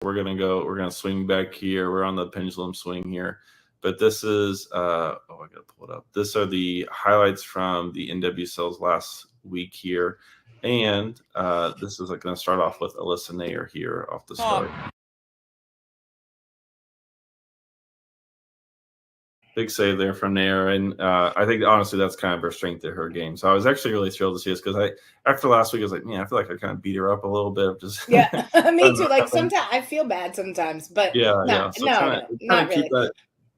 we're gonna swing back here. We're on the pendulum swing here. But this is I gotta pull it up. This are the highlights from the NWSL's last week here. And this is going to start off with Alyssa Nair here off the start. Big save there from Nair, and I think honestly that's kind of her strength of her game. So I was actually really thrilled to see this because after last week I was like, man, I feel like I kind of beat her up a little bit. Just me too. Like sometimes I feel bad sometimes, but not really.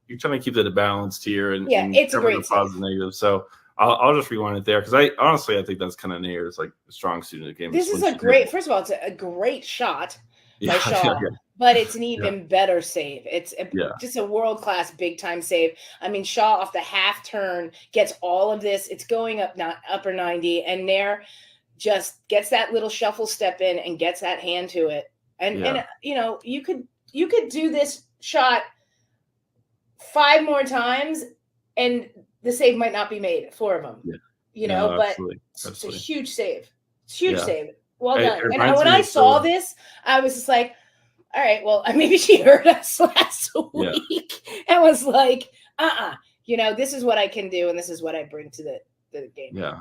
You're trying to keep that balanced here, and it's a great positive negative. So I'll just rewind it there because I think that's kind of Nair's like strong student of the game. This is a great. First of all, it's a great shot by Shaw, but it's an even better save. It's just a world-class big-time save. I mean, Shaw off the half turn gets all of this. It's going up, not upper 90, and Nair just gets that little shuffle step in and gets that hand to it. And you could do this shot 5 more times, and the save might not be made. 4 of them, but absolutely. It's a huge save. It's a huge save. Well done. And when I saw this, I was just like, all right, well, maybe she heard us last week and was like, this is what I can do, and this is what I bring to the game. Yeah.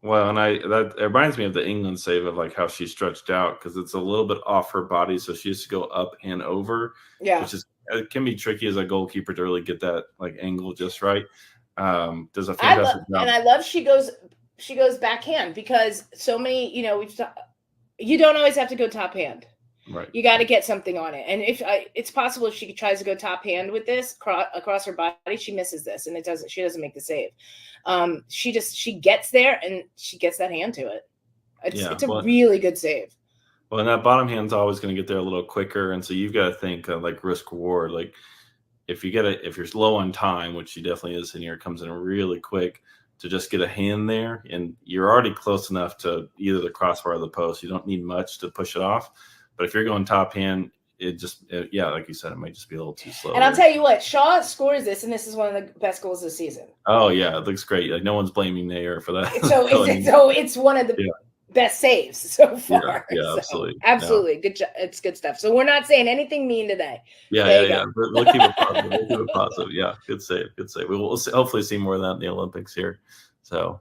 Well, and it reminds me of the England save of like how she stretched out because it's a little bit off her body, so she has to go up and over. Yeah, which it can be tricky as a goalkeeper to really get that like angle just right. Does a fantastic job. And I love she goes backhand because so many, you don't always have to go top hand. Right. You got to get something on it. And it's possible if she tries to go top hand with this across her body, she misses this and she doesn't make the save. She gets there and she gets that hand to it. It's a really good save. Well, and that bottom hand's always going to get there a little quicker. And so you've got to think like risk reward. Like if you're low on time, which she definitely is in here, comes in really quick to just get a hand there. And you're already close enough to either the crossbar or the post. You don't need much to push it off. But if you're going top hand, like you said, it might just be a little too slow. And I'll tell you what, Shaw scores this, and this is one of the best goals of the season. Oh, yeah, it looks great. Like, no one's blaming Nair for that. So it's one of the best saves so far. Yeah, absolutely. Absolutely. Yeah. Good job. It's good stuff. So we're not saying anything mean today. Yeah. We'll keep it positive. Yeah, good save. We will hopefully see more of that in the Olympics here. So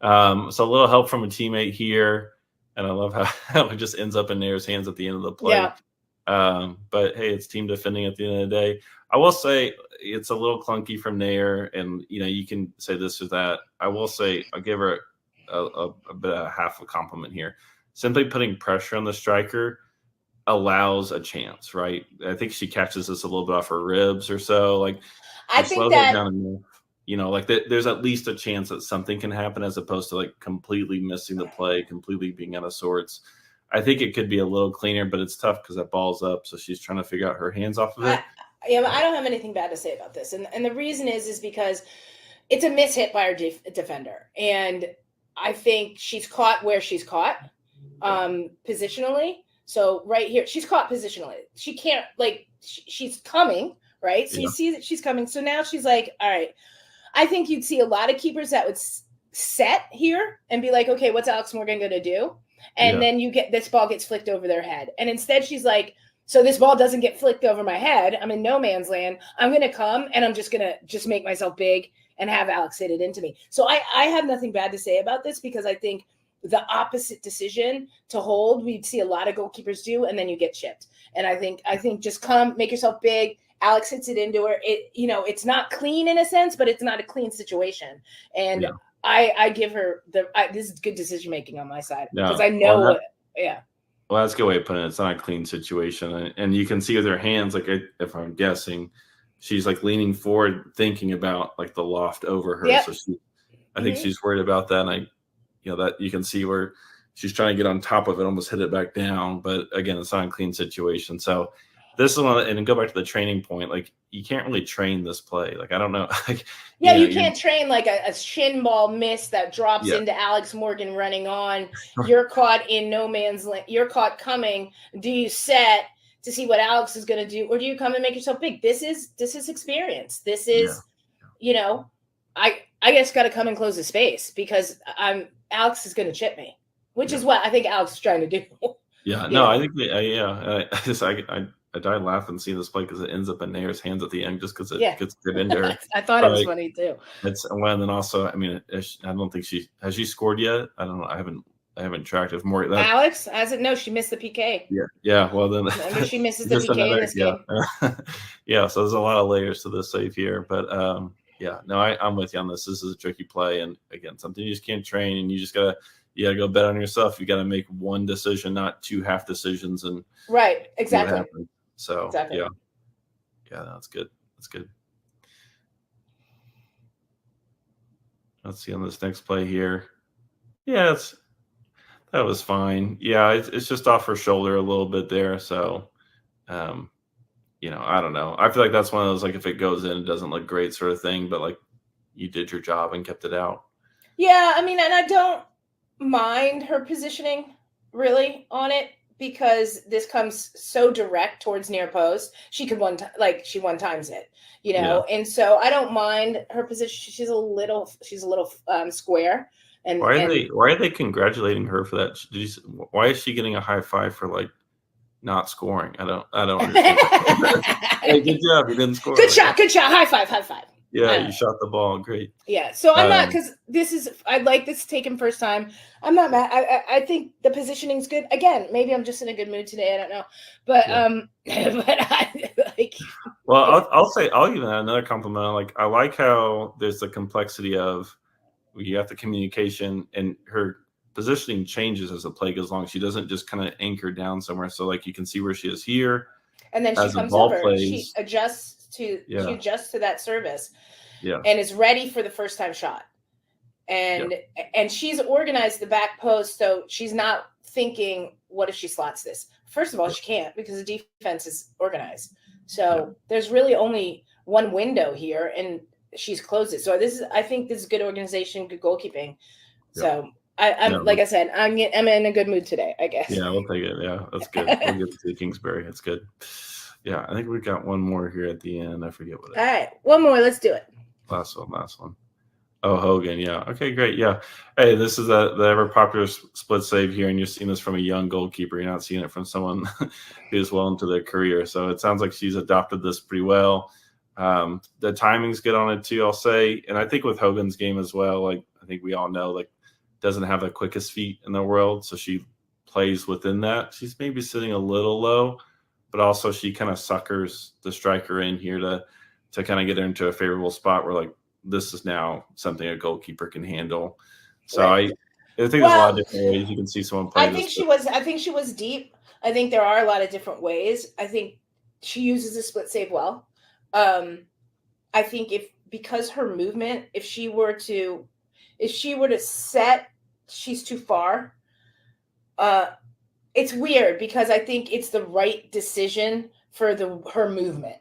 a little help from a teammate here. And I love how it just ends up in Nair's hands at the end of the play. Yeah. But hey, it's team defending at the end of the day. I will say it's a little clunky from Nair, and you can say this or that. I will say I'll give her a bit of half a compliment here. Simply putting pressure on the striker allows a chance, right? I think she catches this a little bit off her ribs or so. Like I think that there's at least a chance that something can happen as opposed to like completely missing the play, completely being out of sorts. I think it could be a little cleaner, but it's tough because that ball's up. So she's trying to figure out her hands off of it. I don't have anything bad to say about this. And the reason is because it's a mishit by our defender. And I think she's caught where she's caught positionally. So right here, she's caught positionally. She can't she's coming, right? So you see that she's coming. So now she's like, all right. I think you'd see a lot of keepers that would set here and be like, okay, what's Alex Morgan going to do? And then this ball gets flicked over their head. And instead she's like, so this ball doesn't get flicked over my head. I'm in no man's land. I'm going to come and I'm just going to make myself big and have Alex hit it into me. So I have nothing bad to say about this because I think the opposite decision to hold, we'd see a lot of goalkeepers do, and then you get chipped. And I think just come, make yourself big. Alex hits it into her. It's not clean in a sense, but it's not a clean situation. And I give her this is good decision making on my side because I know. Well, that's a good way of putting it. It's not a clean situation, and you can see with her hands, like if I'm guessing, she's like leaning forward, thinking about like the loft over her. Yep. So I think she's worried about that. And that you can see where she's trying to get on top of it, almost hit it back down. But again, it's not a clean situation. So this is one, and go back to the training point. Like you can't really train this play. Like I don't know. You can't train like a shin ball miss that drops into Alex Morgan running on. You're caught in no man's land. You're caught coming. Do you set to see what Alex is going to do, or do you come and make yourself big? This is experience. This is, I just got to come and close the space because Alex is going to chip me, which is what I think Alex is trying to do. Yeah, You no, I know, think I died laughing seeing this play because it ends up in Nair's hands at the end just because it yeah. gets good into her. I thought it But was funny too. and then also, I mean, I don't think she scored yet. I don't know. I haven't tracked it more. That Alex hasn't. No, she missed the PK. yeah. Well, then Remember, she misses the just PK in another this game. yeah. So there's a lot of layers to this save here, but yeah. No, I'm with you on this. This is a tricky play, and again, something you just can't train, and you gotta go bet on yourself. You got to make one decision, not two half decisions, and Right. see what Exactly. happens. So Exactly. yeah, that's good. That's good. Let's see on this next play here. Yeah, that was fine. Yeah, it's just off her shoulder a little bit there. So, um, I don't know. I feel like that's one of those, like, if it goes in, it doesn't look great sort of thing, but like you did your job and kept it out. Yeah, I mean, and I don't mind her positioning really on it because this comes so direct towards near post. She could she one times it, Yeah. and so I don't mind her position. She's a little square, and Why are they congratulating her for that? Why is she getting a high five for like not scoring? I don't understand. Hey, good job. You didn't score. good shot, high five, high five. Yeah, you shot the ball. Great. Yeah, so I'm not, because I'd like this taken first time. I'm not mad. I think the positioning's good. Again, maybe I'm just in a good mood today. I don't know, but but I like. Well, I'll give that another compliment. Like, I like how there's the complexity of you have the communication, and her positioning changes as the play goes along. She doesn't just kind of anchor down somewhere. So like you can see where she is here. And then she As the comes ball over. plays, She adjusts to that service, and is ready for the first time shot. And she's organized the back post, so she's not thinking, "What if she slots this?" First of all, she can't because the defense is organized. So there's really only one window here, and she's closed it. So I think this is good organization, good goalkeeping. So I'm like I said, I'm in a good mood today, I guess. Yeah, we'll take it. Yeah, that's good. We'll get to Kingsbury. That's good. Yeah, I think we got one more here at the end. I forget what it is. All right, one more. Let's do it. Last one. Oh, Hogan. Yeah. Okay, great. Yeah. Hey, this is the ever popular split save here, and you're seeing this from a young goalkeeper. You're not seeing it from someone who's well into their career. So it sounds like she's adopted this pretty well. The timing's good on it too, I'll say. And I think with Hogan's game as well, like I think we all know, like, doesn't have the quickest feet in the world. So she plays within that. She's maybe sitting a little low, but also she kind of suckers the striker in here to kind of get her into a favorable spot where, like, this is now something a goalkeeper can handle. So I think there's a lot of different ways you can see someone play. I think she was deep. I think there are a lot of different ways. I think she uses the split save well. I think because her movement, if she were to set, she's too far. It's weird because I think it's the right decision for her movement.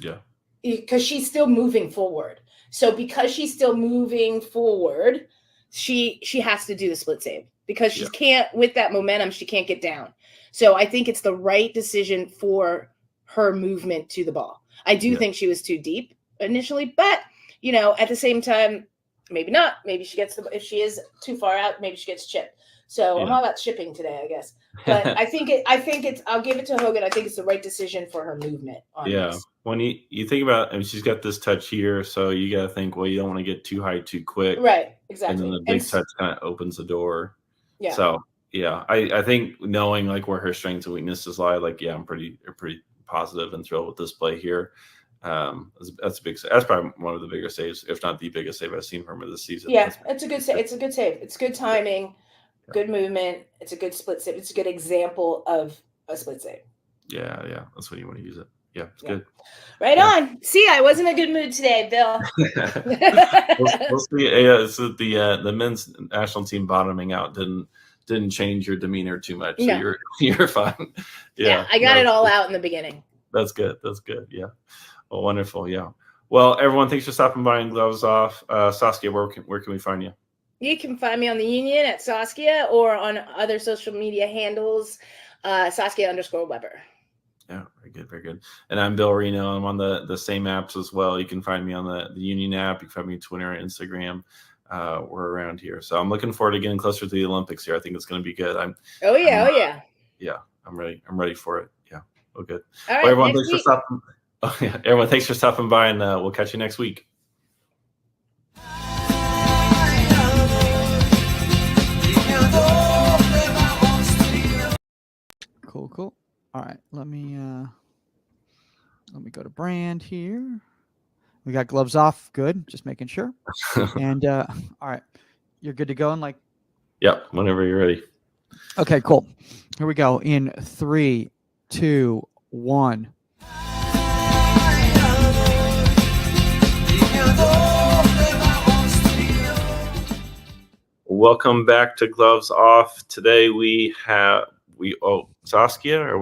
Yeah. Because she's still moving forward. So because she's still moving forward, she has to do the split save because she can't, with that momentum, she can't get down. So I think it's the right decision for her movement to the ball. I do think she was too deep initially, but at the same time, maybe not. Maybe she gets if she is too far out, maybe she gets chipped. So I'm all about shipping today, I guess. But I think it's I'll give it to Hogan. I think it's the right decision for her movement on this. When you think about, I mean, she's got this touch here, so you got to think, well, you don't want to get too high too quick. Right, exactly. And then the big touch kind of opens the door. Yeah. So, I think knowing, like, where her strengths and weaknesses lie, like, I'm pretty positive and thrilled with this play here. That's a big save. That's probably one of the bigger saves, if not the biggest save I've seen from her this season. Yeah, it's a good save. It's a good save. It's good timing, good movement. It's a good split save. It's a good example of a split save. Yeah. That's when you want to use it. Yeah, it's good. Right on. See, I was in a good mood today, Bill. We'll see. So the men's national team bottoming out didn't change your demeanor too much. So you're fine. Yeah, I got it all out in the beginning. That's good. Yeah. Well, wonderful. Yeah. Well, everyone, thanks for stopping by and Gloves Off. Saskia, where can we find you? You can find me on the Union at Saskia or on other social media handles, Saskia_Weber. Yeah, very good. And I'm Bill Reno. I'm on the same apps as well. You can find me on the Union app. You can find me on Twitter, Instagram. We're around here. So I'm looking forward to getting closer to the Olympics here. I think it's going to be good. Oh yeah. yeah, I'm ready. I'm ready for it. Yeah. Oh, good. All right, Well, everyone, next thanks for week. stopping. Oh, yeah. Everyone, thanks for stopping by, and we'll catch you next week. Cool. All right, let me go to brand here. We got gloves off. Good. Just making sure. And all right, you're good to go. And like, Yep. Whenever you're ready. okay, cool. Here we go. In 3, 2, 1. Welcome back to Gloves Off. Today Saskia,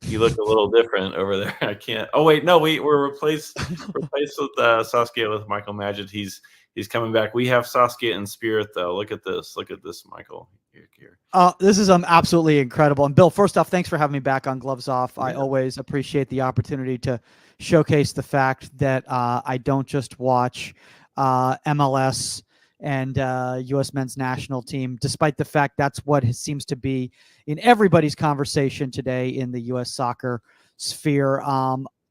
you look a little different over there. I can't. Oh wait, no, we're replaced with Saskia with Michael Majid. He's coming back. We have Saskia in spirit though. Look at this, Michael. Here. This is absolutely incredible. And Bill, first off, thanks for having me back on Gloves Off. Yeah. I always appreciate the opportunity to showcase the fact that I don't just watch MLS and U.S. men's national team, despite the fact that's what seems to be in everybody's conversation today in the U.S. soccer sphere.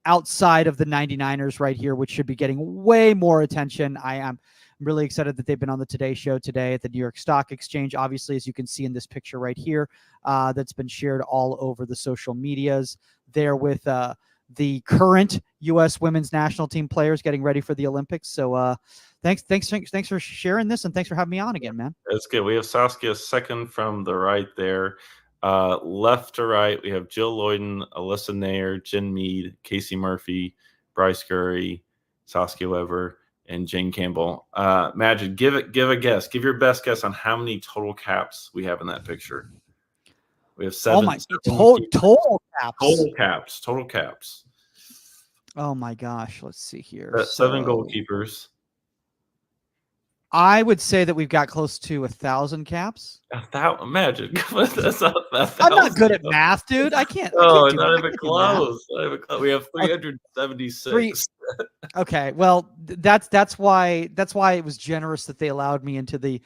Outside of the 99ers right here, which should be getting way more attention. I'm really excited that they've been on the Today Show today at the New York Stock Exchange. Obviously, as you can see in this picture right here, that's been shared all over the social medias there with the current U.S. women's national team players getting ready for the Olympics. So thanks for sharing this, and thanks for having me on again, man. That's good. We have Saskia second from the right there. Left to right, we have Jill Lloyden, Alyssa Nair, Jen Mead, Casey Murphy, Bryce Curry, Saskia Weber, and Jane Campbell. Majid, give a guess. Give your best guess on how many total caps we have in that picture. We have 7. Oh my, total caps. Total caps. Oh my gosh. Let's see here. That's 7 goalkeepers. I would say that we've got close to 1,000 caps. 1,000. Imagine. That's not I'm not good at math, dude. I can't. Oh, I can't not even close. We have 376. Okay, well, that's why it was generous that they allowed me into the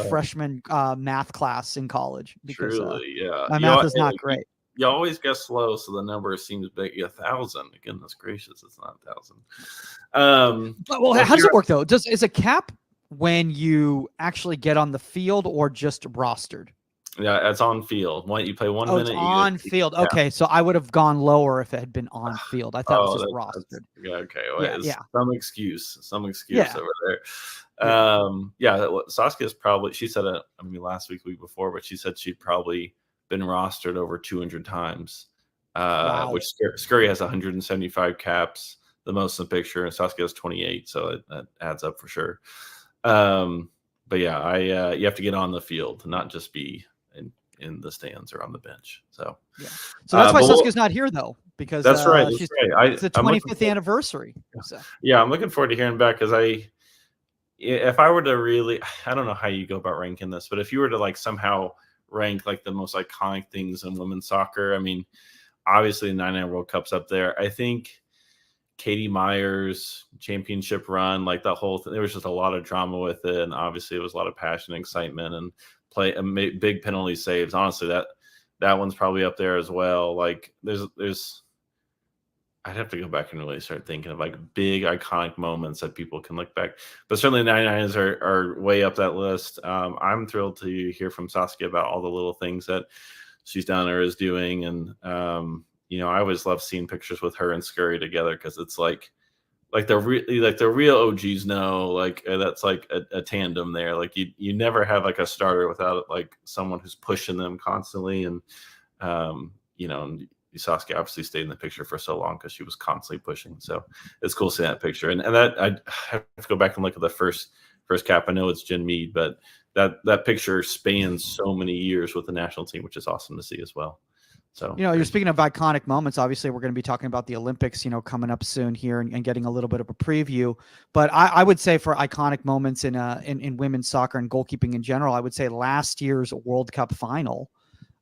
freshman math class in college, because truly, yeah, my math is not great. You always guess slow, so the number seems big. 1,000. Goodness gracious, it's not 1,000. Well, how does it work though? Is a cap when you actually get on the field or just rostered? Yeah, it's on field. You play 1 minute. It's on field. Okay, so I would have gone lower if it had been on field. I thought it was just rostered. Yeah, okay. Well, yeah. Some excuse over there. Saskia's probably, she said it, last week before, but she said she'd probably been rostered over 200 times, wow. Which Scurry has 175 caps, the most in the picture, and Saskia has 28, so that adds up for sure. But yeah, you have to get on the field, not just be in the stands or on the bench. So that's why Saskia's not here though, because that's right. It's the 25th anniversary. So. Yeah, I'm looking forward to hearing back, because if I were to really, I don't know how you go about ranking this, but if you were to like somehow rank like the most iconic things in women's soccer, obviously the 99 World Cup's up there. I think Katie Meyer's championship run, like that whole thing, there was just a lot of drama with it, and obviously it was a lot of passion, excitement, and big penalty saves. Honestly, that one's probably up there as well. Like there's I'd have to go back and really start thinking of like big iconic moments that people can look back, but certainly 99s are way up that list. I'm thrilled to hear from Saskia about all the little things that she's done or is doing, and I always love seeing pictures with her and Scurry together, because it's like the real OGs know, like that's like a tandem there. Like you never have like a starter without like someone who's pushing them constantly, and Saskia obviously stayed in the picture for so long because she was constantly pushing. So it's cool seeing that picture, and that I have to go back and look at the first cap. I know it's Jen Mead, but that picture spans so many years with the national team, which is awesome to see as well. So, you're speaking of iconic moments. Obviously, we're going to be talking about the Olympics, coming up soon here, and getting a little bit of a preview. But I would say for iconic moments in women's soccer and goalkeeping in general, I would say last year's World Cup final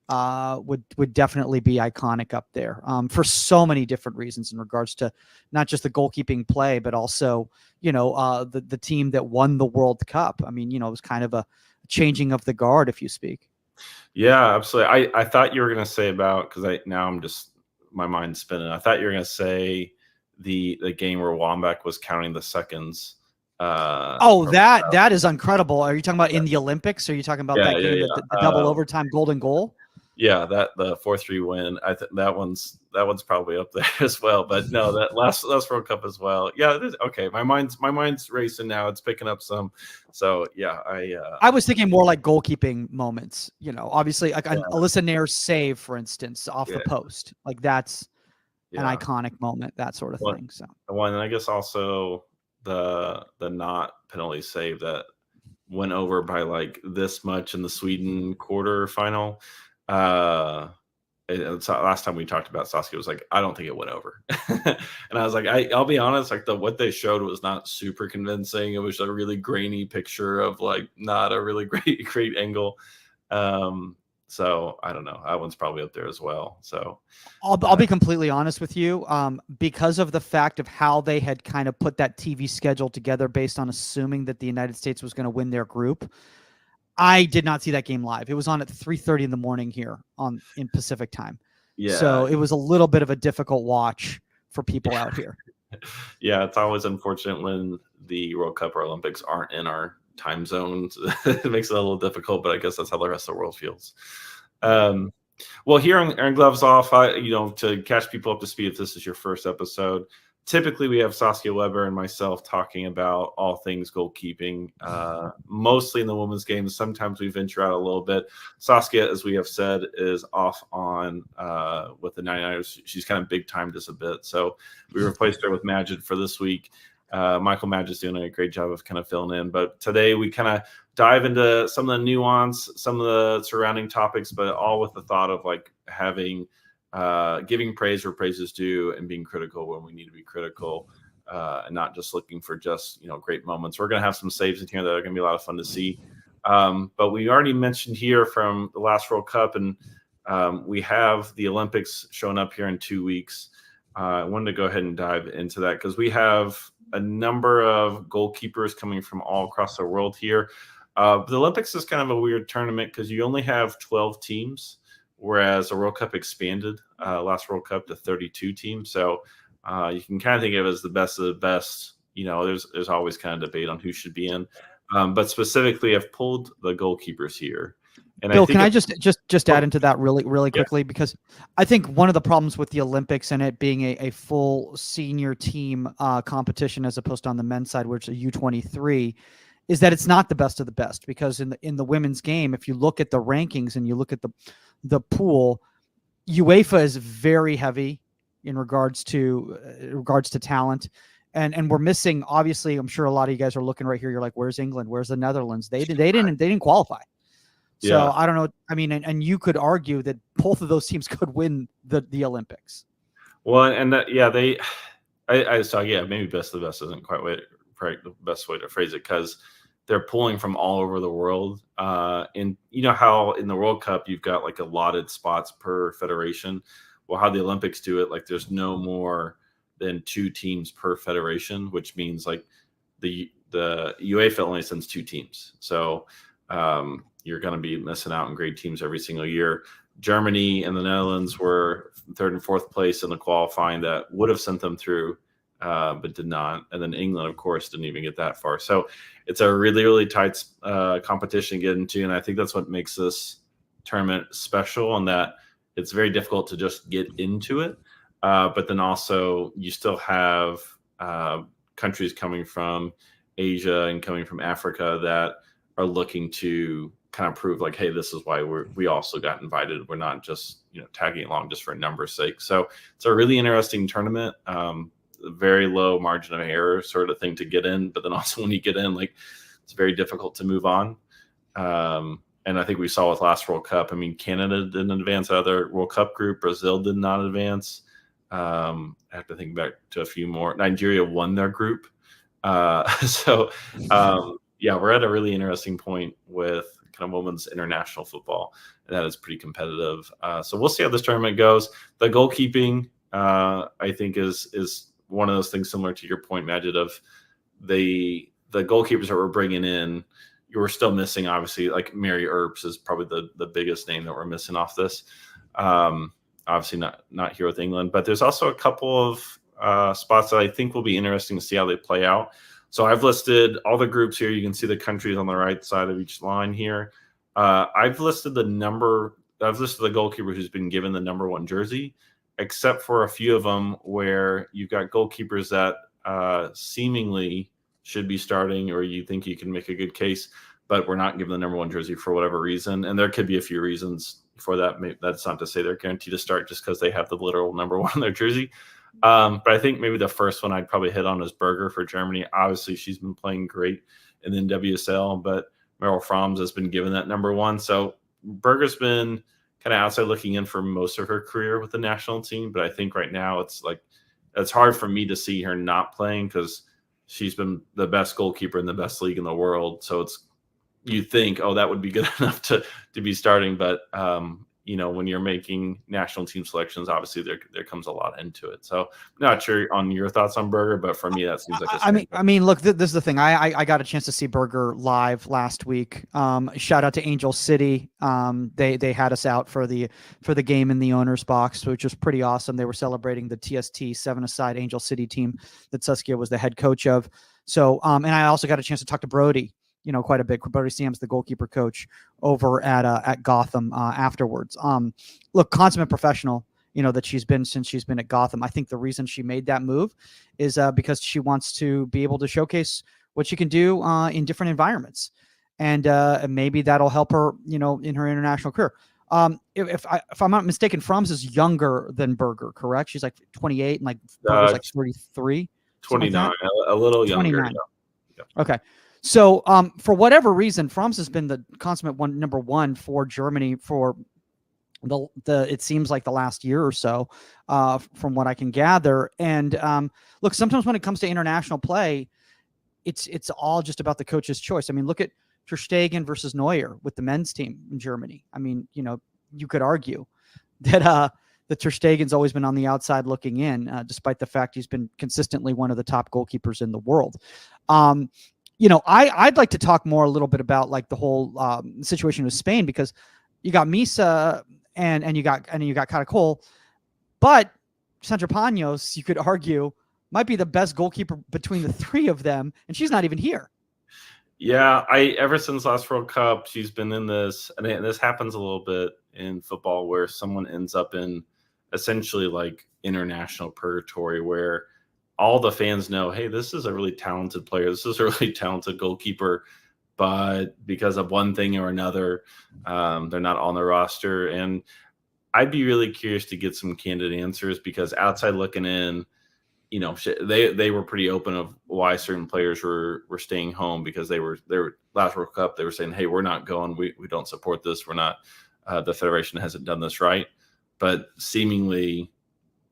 would definitely be iconic up there for so many different reasons in regards to not just the goalkeeping play, but also, the team that won the World Cup. It was kind of a changing of the guard, if you speak. Yeah, absolutely. I thought you were going to say about, because I'm just, my mind's spinning. I thought you were going to say the game where Wambach was counting the seconds. That is incredible. Are you talking about in the Olympics? Or are you talking about Yeah, that game, yeah. the double overtime golden goal? Yeah, that the 4-3 win. I think that one's probably up there as well. But no, that last World Cup as well. Yeah, it is. Okay. My mind's racing now. It's picking up some. So yeah, I was thinking more like goalkeeping moments. You know, obviously like an Alyssa Nair's save, for instance, off the post. Like that's an iconic moment, that sort of thing. So one, and I guess also the not penalty save that went over by like this much in the Sweden quarter final. Last time we talked about Saskia was like, I don't think it went over. And I was like, I'll be honest, like what they showed was not super convincing. It was a really grainy picture of like not a really great angle. So I don't know. That one's probably up there as well. So I'll be completely honest with you. Because of the fact of how they had kind of put that TV schedule together based on assuming that the United States was going to win their group, I did not see that game live. It was on at 3:30 in the morning here in Pacific time. Yeah. So it was a little bit of a difficult watch for people out here. Yeah, it's always unfortunate when the World Cup or Olympics aren't in our time zones. It makes it a little difficult, but I guess that's how the rest of the world feels. Well, here on Gloves Off, to catch people up to speed, if this is your first episode, typically we have Saskia Weber and myself talking about all things goalkeeping, mostly in the women's game. Sometimes we venture out a little bit. Saskia, as we have said, is off on with the 99ers. She's kind of big timed us a bit. So we replaced her with Majid for this week. Michael Majid's doing a great job of kind of filling in. But today we kind of dive into some of the nuance, some of the surrounding topics, but all with the thought of like having giving praise where praise is due and being critical when we need to be critical, and not just looking for just great moments. We're going to have some saves in here that are going to be a lot of fun to see. But we already mentioned here from the last World Cup, and we have the Olympics showing up here in 2 weeks. I wanted to go ahead and dive into that because we have a number of goalkeepers coming from all across the world here. The Olympics is kind of a weird tournament because you only have 12 teams, whereas the World Cup expanded last World Cup to 32 teams. So you can kind of think of it as the best of the best. There's always kind of debate on who should be in. But specifically, I've pulled the goalkeepers here. And Bill, can I just add into that really quickly? Because I think one of the problems with the Olympics and it being a full senior team competition as opposed to on the men's side, which is a U23, is that it's not the best of the best. Because in the women's game, if you look at the rankings and you look at the pool, UEFA is very heavy in regards to talent. And we're missing, obviously, I'm sure a lot of you guys are looking right here. You're like, where's England? Where's the Netherlands? They didn't qualify. So I don't know. I mean, and you could argue that both of those teams could win the Olympics. Well, and that, maybe best of the best isn't quite the best way to phrase it, because they're pulling from all over the world. And you know how in the World Cup you've got like allotted spots per federation. Well, how the Olympics do it, like there's no more than 2 teams per federation, which means like the UEFA only sends 2 teams. So you're going to be missing out on great teams every single year. Germany and the Netherlands were 3rd and 4th place in the qualifying that would have sent them through, but did not. And then England, of course, didn't even get that far. So it's a really, really tight competition to get into. And I think that's what makes this tournament special, and that it's very difficult to just get into it. But then also you still have countries coming from Asia and coming from Africa that are looking to kind of prove like, hey, this is why we also got invited. We're not just tagging along just for numbers' sake. So it's a really interesting tournament. Very low margin of error sort of thing to get in, but then also when you get in, like it's very difficult to move on. And I think we saw with last World Cup, I mean, Canada didn't advance out of their World Cup group. Brazil did not advance. I have to think back to a few more. Nigeria won their group. So we're at a really interesting point with kind of women's international football, and that is pretty competitive. So we'll see how this tournament goes. The goalkeeping, I think, is one of those things similar to your point, Majid, of the goalkeepers that we're bringing in. you were still missing, obviously, like Mary Earps is probably the biggest name that we're missing off this. Obviously not here with England, but there's also a couple of spots that I think will be interesting to see how they play out. So I've listed all the groups here. You can see the countries on the right side of each line here. I've listed the goalkeeper who's been given the number 1 jersey, except for a few of them where you've got goalkeepers that seemingly should be starting, or you think you can make a good case, but we're not given the number 1 jersey for whatever reason. And there could be a few reasons for that. That's not to say they're guaranteed to start just because they have the literal number 1 on their jersey. But I think maybe the first one I'd probably hit on is Berger for Germany. Obviously, she's been playing great in the NWSL, but Meryl Froms has been given that number 1. So Berger's been kind of outside looking in for most of her career with the national team. But I think right now it's hard for me to see her not playing because she's been the best goalkeeper in the best league in the world. So you think, oh, that would be good enough to be starting. But, when you're making national team selections, obviously there comes a lot into it. So I'm not sure on your thoughts on Berger, but for me, that seems like I mean, look, this is the thing. I got a chance to see Berger live last week. Shout out to Angel City. They had us out for the game in the owner's box, which was pretty awesome. They were celebrating the TST 7-a-side Angel City team that Saskia was the head coach of. So, and I also got a chance to talk to Brody, quite a bit. Brody Sam's the goalkeeper coach over at Gotham afterwards. Look, consummate professional, that she's been since she's been at Gotham. I think the reason she made that move is because she wants to be able to showcase what she can do in different environments. And maybe that'll help her, in her international career. If I'm not mistaken, Froms is younger than Berger, correct? She's like 28 and like Berger's like 33. 29, a little younger. 29. Yeah. Okay. So for whatever reason, Froms has been the consummate number 1 for Germany for it seems like the last year or so, from what I can gather. And look, sometimes when it comes to international play, it's all just about the coach's choice. I mean, look at Ter Stegen versus Neuer with the men's team in Germany. I mean, you could argue that Ter Stegen's always been on the outside looking in, despite the fact he's been consistently one of the top goalkeepers in the world. I'd like to talk more a little bit about like the whole situation with Spain, because you got Misa and you got Caracol, but Sandra Panos, you could argue, might be the best goalkeeper between the 3 of them, and she's not even here. Yeah, ever since last World Cup, she's been in this, and this happens a little bit in football where someone ends up in essentially like international purgatory where all the fans know, hey, this is a really talented player. This is a really talented goalkeeper. But because of one thing or another, they're not on the roster. And I'd be really curious to get some candid answers, because outside looking in, they were pretty open of why certain players were staying home, because they were last World Cup. They were saying, hey, we're not going. We don't support this. We're not. The Federation hasn't done this right. But seemingly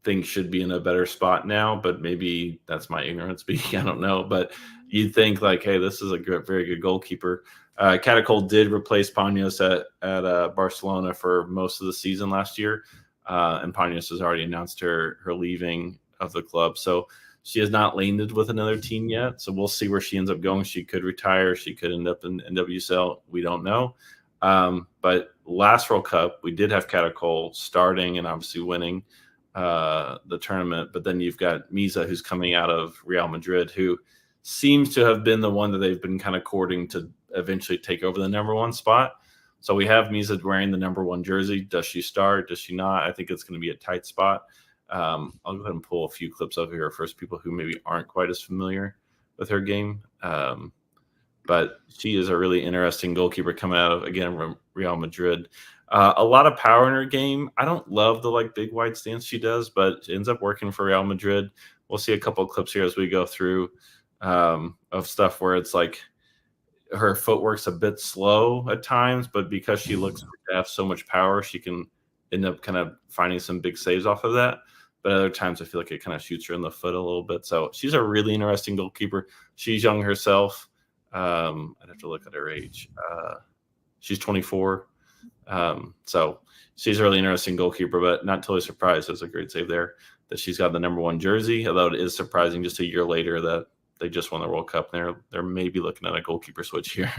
things should be in a better spot now, but maybe that's my ignorance speaking. I don't know, but you'd think like, hey, this is a very good goalkeeper. Catacol did replace Panos at Barcelona for most of the season last year, and Panos has already announced her leaving of the club. So she has not landed with another team yet. So we'll see where she ends up going. She could retire. She could end up in NWSL. We don't know. But last World Cup, we did have Catacol starting and obviously winning the tournament. But then you've got Misa, who's coming out of Real Madrid, who seems to have been the one that they've been kind of courting to eventually take over the number 1 spot. So we have Misa wearing the number 1 jersey. Does she start? Does she not? I think it's going to be a tight spot. I'll go ahead and pull a few clips over here for people who maybe aren't quite as familiar with her game. But she is a really interesting goalkeeper coming out of, again, Real Madrid. A lot of power in her game. I don't love the big wide stance she does, but it ends up working for Real Madrid. We'll see a couple of clips here as we go through of stuff where it's like her footwork's a bit slow at times, but because she looks to have so much power, she can end up kind of finding some big saves off of that. But other times I feel like it kind of shoots her in the foot a little bit. So she's a really interesting goalkeeper. She's young herself. I'd have to look at her age. She's 24. So she's a really interesting goalkeeper, but not totally surprised. That's a great save there that she's got the number 1 jersey, although it is surprising just a year later that they just won the World Cup. And they're maybe looking at a goalkeeper switch here.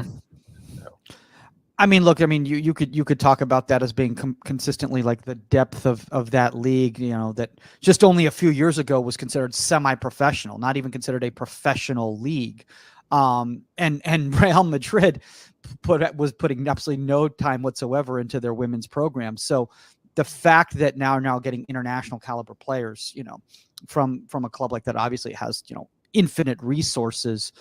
I mean, look, I mean, you could talk about that as being consistently like the depth of that league, you know, that just only a few years ago was considered semi-professional, not even considered a professional league. And Real Madrid was putting absolutely no time whatsoever into their women's program. So the fact that now getting international caliber players, you know, from a club like that obviously has, you know, infinite resources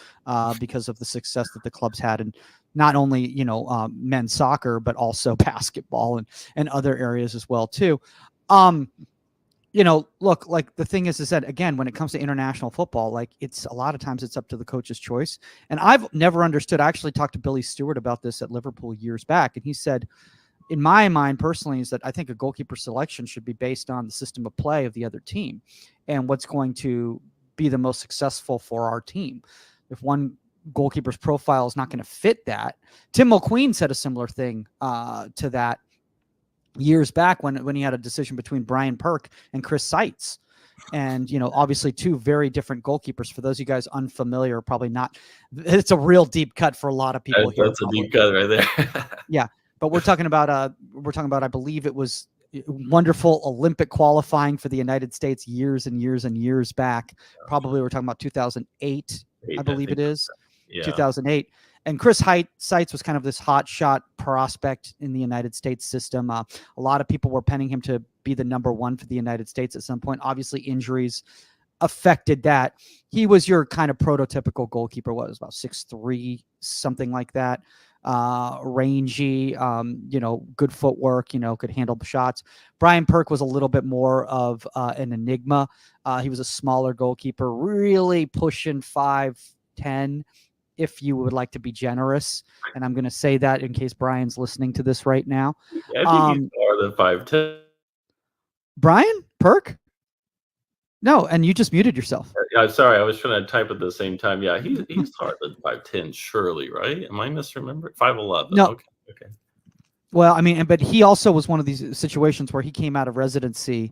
because of the success that the club's had, and not only, you know, men's soccer, but also basketball and other areas as well too. You know, look, like the thing is that, again, when it comes to international football, like it's a lot of times it's up to the coach's choice. And I've never understood, I actually talked to Billy Stewart about this at Liverpool years back. And he said, in my mind personally, is that I think a goalkeeper selection should be based on the system of play of the other team and what's going to be the most successful for our team. If one goalkeeper's profile is not going to fit that, Tim Mulqueen said a similar thing to that years back when he had a decision between Brian Perk and Chris Seitz. And, you know, obviously two very different goalkeepers. For those of you guys unfamiliar, probably not. It's a real deep cut for a lot of people here. That's a deep cut right there. Yeah. But we're talking about, I believe it was wonderful Olympic qualifying for the United States years and years and years back. Probably we're talking about 2008, I believe it is. Yeah. 2008. And Chris Seitz was kind of this hot shot prospect in the United States system. A lot of people were penning him to be the number one for the United States at some point. Obviously, injuries affected that. He was your kind of prototypical goalkeeper. What was about 6'3", something like that. Rangy, you know, good footwork, you know, could handle shots. Brian Perk was a little bit more of an enigma. He was a smaller goalkeeper, really pushing 5'10", if you would like to be generous. And I'm going to say that in case Brian's listening to this right now. Yeah, I think he's more than 5'10". Brian Perk? No, and you just muted yourself. Yeah, sorry, I was trying to type at the same time. Yeah, he's taller than 5'10", surely, right? Am I misremembering? 5'11". No. Okay. Well, I mean, but he also was one of these situations where he came out of residency,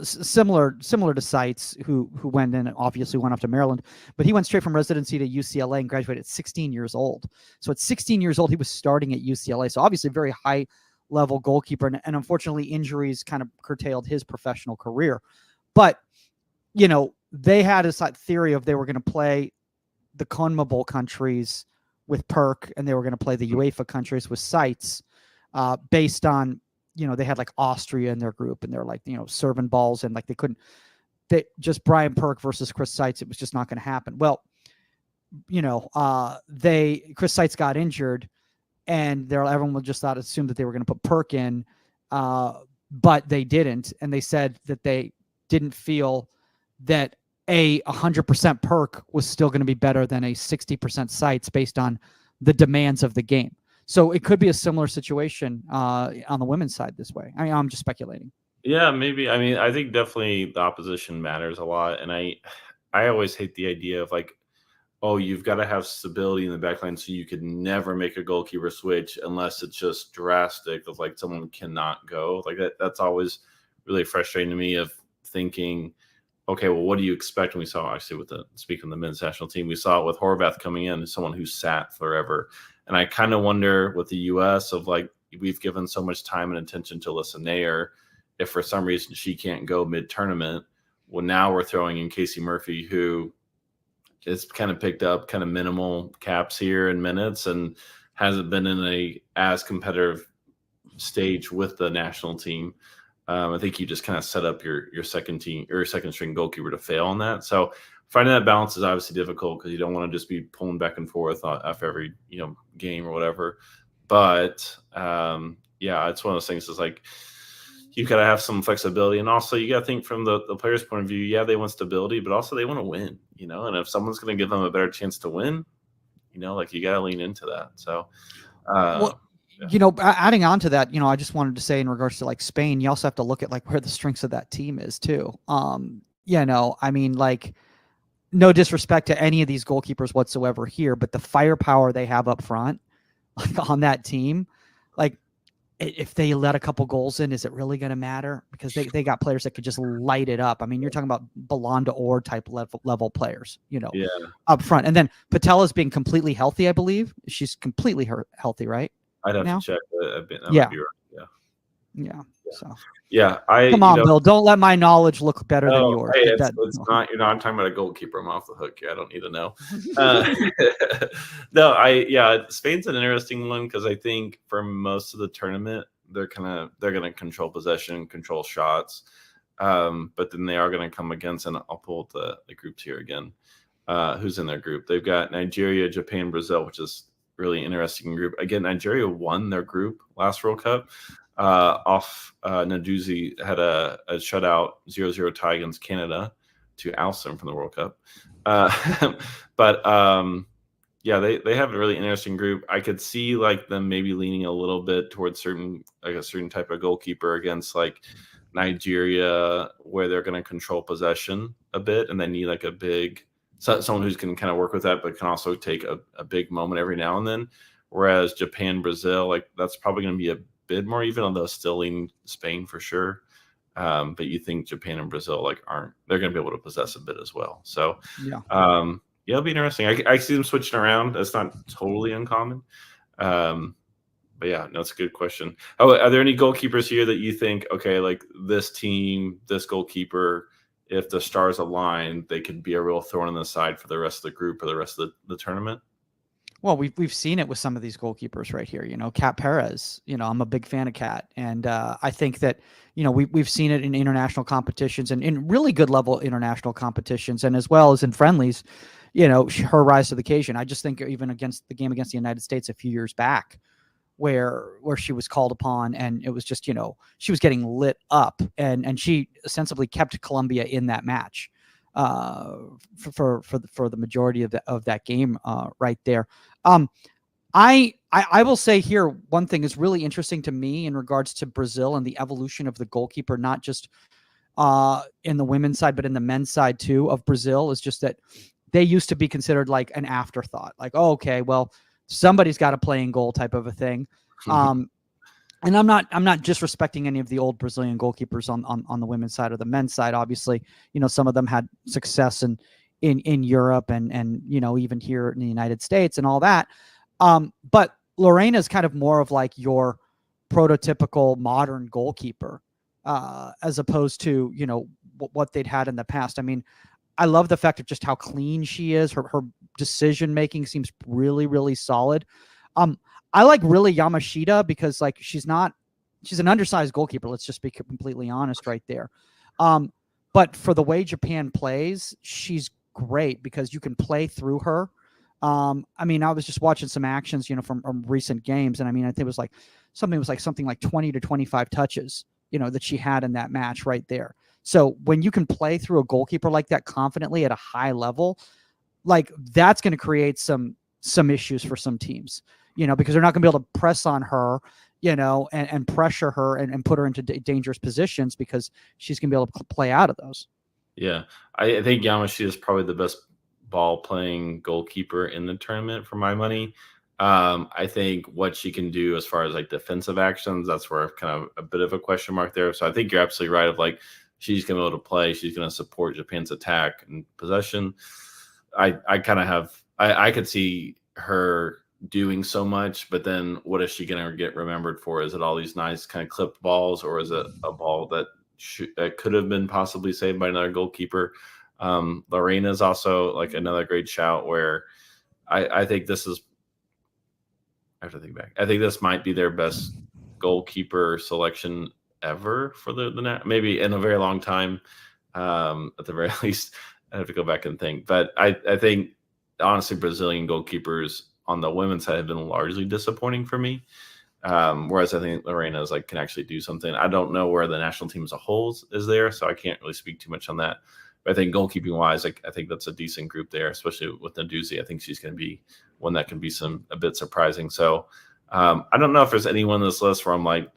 similar to Seitz, who went in and obviously went off to Maryland, but he went straight from residency to UCLA and graduated at 16 years old. So at 16 years old, he was starting at UCLA. So obviously a very high level goalkeeper, and unfortunately injuries kind of curtailed his professional career. But, you know, they had this theory of they were going to play the CONMEBOL countries with Perk, and they were going to play the UEFA countries with Seitz. Based on, you know, they had like Austria in their group, and they're like, you know, serving balls, and like they just Brian Perk versus Chris Seitz. It was just not going to happen. Well, you know, Chris Seitz got injured, and everyone just assumed that they were going to put Perk in, but they didn't, and they said that they didn't feel that 100% Perk was still going to be better than a 60% Seitz based on the demands of the game. So it could be a similar situation on the women's side this way. I mean, I'm just speculating. Yeah, maybe. I mean, I think definitely the opposition matters a lot. And I always hate the idea of like, oh, you've got to have stability in the back line, so you could never make a goalkeeper switch unless it's just drastic of like someone cannot go. Like that's always really frustrating to me of thinking, okay, well, what do you expect? And we saw actually speaking of the men's national team, we saw it with Horvath coming in as someone who sat forever. And I kind of wonder with the U.S. of like, we've given so much time and attention to Alyssa Nair. If for some reason she can't go mid-tournament, well, now we're throwing in Casey Murphy, who is kind of picked up kind of minimal caps here in minutes and hasn't been in a as competitive stage with the national team. I think you just kind of set up your second string goalkeeper to fail on that. So finding that balance is obviously difficult because you don't want to just be pulling back and forth after every game or whatever. But yeah, it's one of those things. Is like you've got to have some flexibility, and also you got to think from the player's point of view. Yeah, they want stability, but also they want to win. And if someone's going to give them a better chance to win, like you got to lean into that. So. Well, adding on to that, I just wanted to say in regards to like Spain, you also have to look at like where the strengths of that team is too. I mean, like, no disrespect to any of these goalkeepers whatsoever here, but the firepower they have up front, like on that team, like if they let a couple goals in, is it really going to matter? Because they got players that could just light it up. I mean, you're talking about Ballon d'Or type level players, up front. And then Patella's being completely healthy, I believe. She's completely healthy, right? I'd have now? to check. That Yeah. might be right. Yeah. Yeah. So Yeah. come on, Bill. Don't let my knowledge look better than Oh, yours. hey, it's not. I'm talking about a goalkeeper. I'm off the hook here. I don't need to know. No, Spain's an interesting one because I think for most of the tournament they're going to control possession, control shots, but then they are going to come against, and I'll pull up the groups here again. Who's in their group? They've got Nigeria, Japan, Brazil, which is really interesting group. Again, Nigeria won their group last World Cup. Off Naduzi had a shutout 0-0 tie against Canada to oust them from the World Cup. But they have a really interesting group. I could see like them maybe leaning a little bit towards a certain type of goalkeeper against like Nigeria, where they're going to control possession a bit, and they need like someone who's can kind of work with that, but can also take a big moment every now and then. Whereas Japan, Brazil, like that's probably going to be a bit more even, although still leaning Spain for sure. But you think Japan and Brazil they're going to be able to possess a bit as well. So it'll be interesting. I see them switching around. That's not totally uncommon. But yeah, no, it's a good question. Oh, are there any goalkeepers here that you think, okay, like this team, this goalkeeper, if the stars align, they could be a real thorn in the side for the rest of the group or the rest of the tournament? Well, we've seen it with some of these goalkeepers right here. Kat Perez. I'm a big fan of Kat, and I think that we've seen it in international competitions and in really good level international competitions, and as well as in friendlies. Her rise to the occasion. I just think even against the game against the United States a few years back, where she was called upon, and it was just she was getting lit up, and she sensibly kept Colombia in that match for the majority of that game right there. I will say here, one thing is really interesting to me in regards to Brazil and the evolution of the goalkeeper, not just in the women's side, but in the men's side too of Brazil, is just that they used to be considered like an afterthought, like, oh, okay, well, somebody's got to play in goal type of a thing. And I'm not disrespecting any of the old Brazilian goalkeepers on the women's side or the men's side. Obviously, some of them had success in Europe and even here in the United States and all that. But Lorena is kind of more of like your prototypical modern goalkeeper, as opposed to what they'd had in the past. I mean, I love the fact of just how clean she is. Her decision making seems really, really solid. I like really Yamashita because like she's an undersized goalkeeper. Let's just be completely honest right there. But for the way Japan plays, she's great because you can play through her. I mean, I was just watching some actions, from recent games, and I mean, I think it was like something like 20 to 25 touches, that she had in that match right there. So when you can play through a goalkeeper like that confidently at a high level, like that's going to create some issues for some teams, because they're not going to be able to press on her, and pressure her and put her into dangerous positions because she's going to be able to play out of those. Yeah, I think Yamashita is probably the best ball playing goalkeeper in the tournament for my money. I think what she can do as far as like defensive actions, that's where kind of a bit of a question mark there. So I think you're absolutely right of like she's going to be able to play. She's going to support Japan's attack and possession. I could see her doing so much, but then what is she going to get remembered for? Is it all these nice kind of clipped balls, or is it a ball that could have been possibly saved by another goalkeeper? Lorena is also like another great shout where I think this is, I have to think back. I think this might be their best goalkeeper selection ever for the maybe in a very long time. At the very least, I have to go back and think. But I think honestly, Brazilian goalkeepers on the women's side have been largely disappointing for me. Whereas I think Lorena is can actually do something. I don't know where the national team as a whole is there, so I can't really speak too much on that. But I think goalkeeping wise, I think that's a decent group there, especially with Naduzi. I think she's going to be one that can be a bit surprising. So I don't know if there's anyone on this list where I'm like,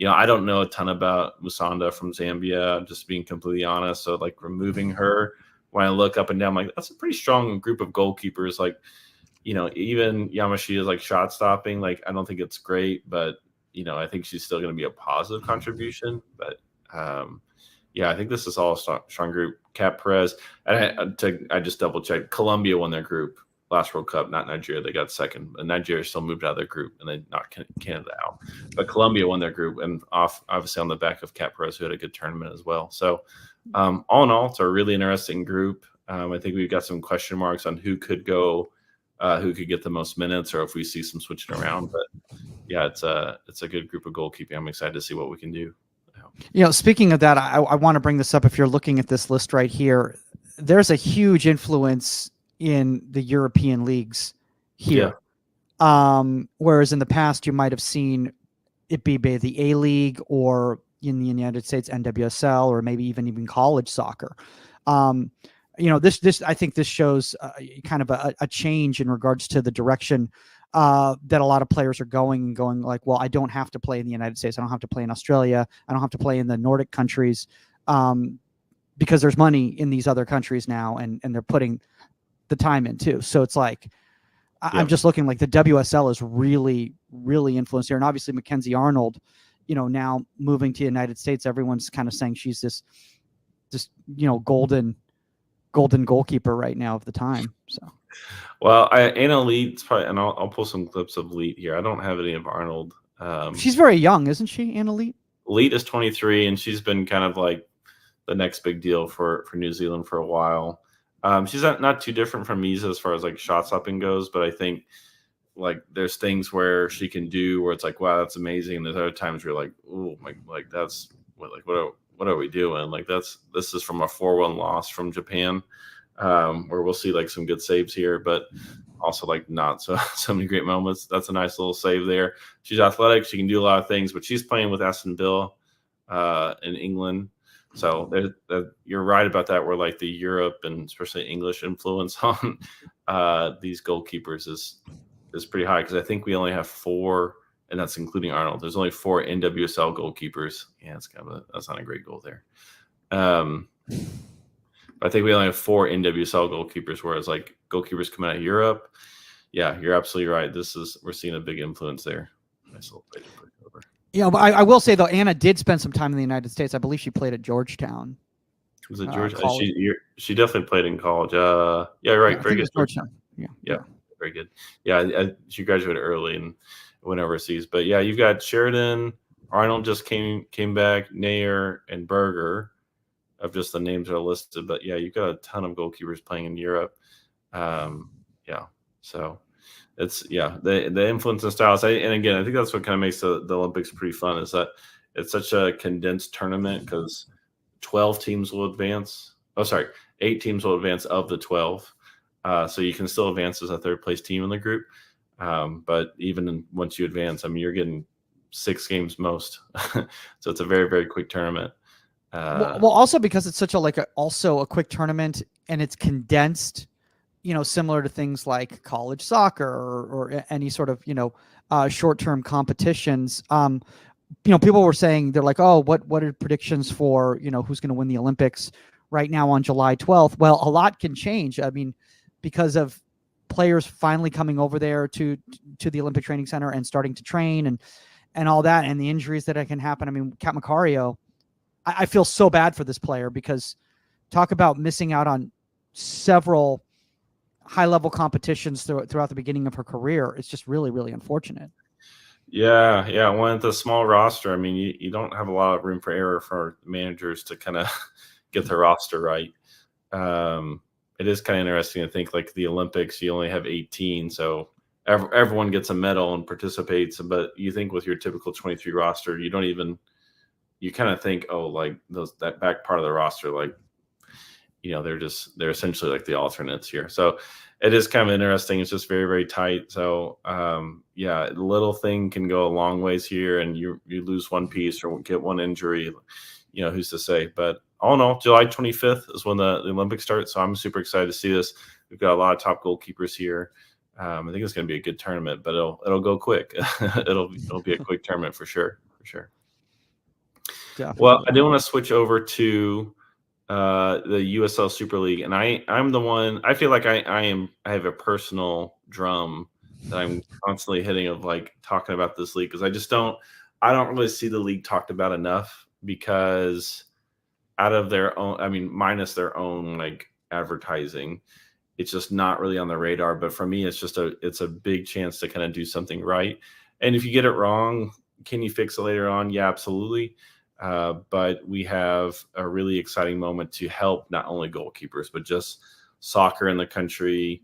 I don't know a ton about Musonda from Zambia, just being completely honest. So like removing her, when I look up and down, I'm like, that's a pretty strong group of goalkeepers. Like, even Yamashita's like shot stopping, like I don't think it's great, but I think she's still going to be a positive contribution. But I think this is all a strong group. Kat Perez, and I just double checked. Colombia won their group last World Cup, not Nigeria. They got second, but Nigeria still moved out of their group and they knocked Canada out. But Colombia won their group, and obviously on the back of Cat Perez, who had a good tournament as well. So all in all, it's a really interesting group. I think we've got some question marks on who could go, who could get the most minutes, or if we see some switching around. But yeah, it's a good group of goalkeeping. I'm excited to see what we can do. Speaking of that, I want to bring this up. If you're looking at this list right here, there's a huge influence in the European leagues here. Yeah. Whereas in the past, you might have seen it be the A-League, or in the United States, NWSL, or maybe even college soccer. This I think this shows kind of a change in regards to the direction that a lot of players are going like, well, I don't have to play in the United States. I don't have to play in Australia. I don't have to play in the Nordic countries because there's money in these other countries now, and they're putting the time in too. So it's like, I'm just looking like the WSL is really, really influenced here. And obviously Mackenzie Arnold, now moving to the United States, everyone's kind of saying she's this golden goalkeeper right now of the time. So, well, Anna Leet's probably, and I'll pull some clips of Leet here. I don't have any of Arnold. She's very young, isn't she, Anna Leet? Leet is 23, and she's been kind of like the next big deal for New Zealand for a while. She's not too different from Misa as far as like shot stopping goes, but I think like there's things where she can do where it's like, wow, that's amazing. And there's other times where you're like, oh my, like that's what are we doing? Like this is from a 4-1 loss from Japan, where we'll see like some good saves here, but also like not so many great moments. That's a nice little save there. She's athletic. She can do a lot of things, but she's playing with Aston Villa in England. So you're right about that, where like the Europe and especially English influence on these goalkeepers is pretty high, because I think we only have 4, and that's including Arnold. There's only 4 NWSL goalkeepers. Yeah, it's that's not a great goal there. I think we only have 4 NWSL goalkeepers, whereas like goalkeepers coming out of Europe. Yeah, you're absolutely right. We're seeing a big influence there. Nice little play to put over. Yeah, but I will say though, Anna did spend some time in the United States. I believe she played at Georgetown. Was it Georgetown? She definitely played in college. Yeah, right. Yeah, very good. Georgetown. Yeah, very good. Yeah, she graduated early and went overseas. But yeah, you've got Sheridan, Arnold just came back, Nair, and Berger, of just the names that are listed. But yeah, you've got a ton of goalkeepers playing in Europe. So it's the influence and styles. And again, I think that's what kind of makes the Olympics pretty fun, is that it's such a condensed tournament, because 12 teams will advance. 8 teams will advance of the 12. So you can still advance as a third place team in the group. But even once you advance, I mean, you're getting 6 games most. So it's a very, very quick tournament. Well, also because it's such a quick tournament, and it's condensed, similar to things like college soccer or any sort of, short-term competitions. People were saying, they're like, oh, what are predictions for, who's going to win the Olympics right now on July 12th? Well, a lot can change. I mean, because of players finally coming over there to the Olympic Training Center and starting to train and all that, and the injuries that can happen. I mean, Kat Macario, I feel so bad for this player, because talk about missing out on several high-level competitions throughout the beginning of her career. It's just really, really unfortunate. Yeah. When it's a small roster, I mean, you don't have a lot of room for error for managers to kind of get the roster right. It is kind of interesting to think, like the Olympics, you only have 18, so everyone gets a medal and participates. But you think with your typical 23 roster, you kind of think, oh, like that back part of the roster, like, they're essentially like the alternates here. So it is kind of interesting. It's just very, very tight. So the little thing can go a long ways here, and you lose one piece or get one injury, who's to say? But all in all, July 25th is when the Olympics start. So I'm super excited to see this. We've got a lot of top goalkeepers here. I think it's going to be a good tournament, but it'll go quick. it'll be a quick tournament for sure. Definitely. Well, I do want to switch over to the USL Super League, and I'm the one. I feel like I have a personal drum that I'm constantly hitting of like talking about this league, because I don't really see the league talked about enough, because out of their own, I mean, minus their own like advertising, it's just not really on the radar. But for me, it's a big chance to kind of do something right. And if you get it wrong, can you fix it later on? Yeah, absolutely. But we have a really exciting moment to help not only goalkeepers, but just soccer in the country,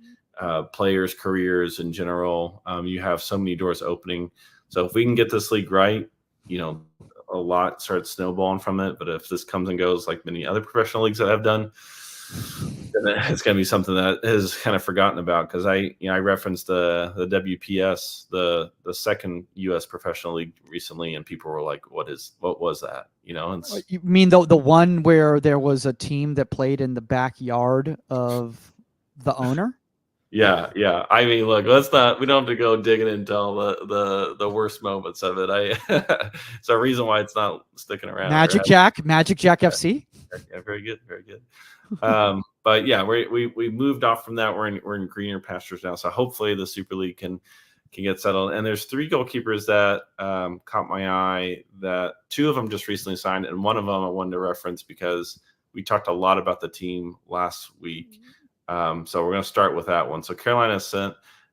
players' careers in general. You have so many doors opening. So if we can get this league right, a lot starts snowballing from it. But if this comes and goes like many other professional leagues that I've done, then it's going to be something that is kind of forgotten about. Because I referenced the WPS, the second U.S. professional league recently, and people were like, "What was that?" And you mean the one where there was a team that played in the backyard of the owner? Yeah. I mean, look, we don't have to go digging into all the worst moments of it. It's a reason why it's not sticking around. Magic Jack FC. Yeah, very good. But yeah, we moved off from that. We're in greener pastures now. So hopefully the Super League can get settled. And there's 3 goalkeepers that caught my eye. That 2 of them just recently signed, and one of them I wanted to reference because we talked a lot about the team last week. So we're going to start with that one. So Carolina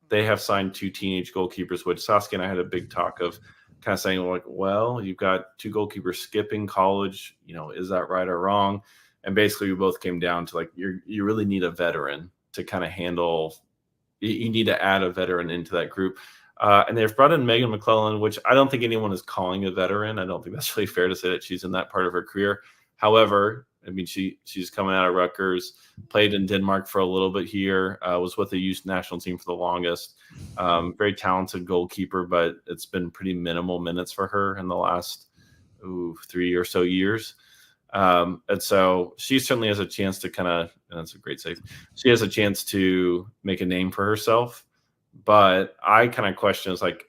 they have signed 2 teenage goalkeepers, which Saskia and I had a big talk of kind of saying, like, well, you've got 2 goalkeepers skipping college. Is that right or wrong? And basically we both came down to like, you really need a veteran to kind of handle. You need to add a veteran into that group. And they've brought in Megan McClellan, which I don't think anyone is calling a veteran. I don't think that's really fair to say that she's in that part of her career. However, I mean, she's coming out of Rutgers, played in Denmark for a little bit here, was with the youth national team for the longest. Very talented goalkeeper, but it's been pretty minimal minutes for her in the last 3 or so years. And so she certainly has a chance to and that's a great save. She has a chance to make a name for herself. But I kind of question is like,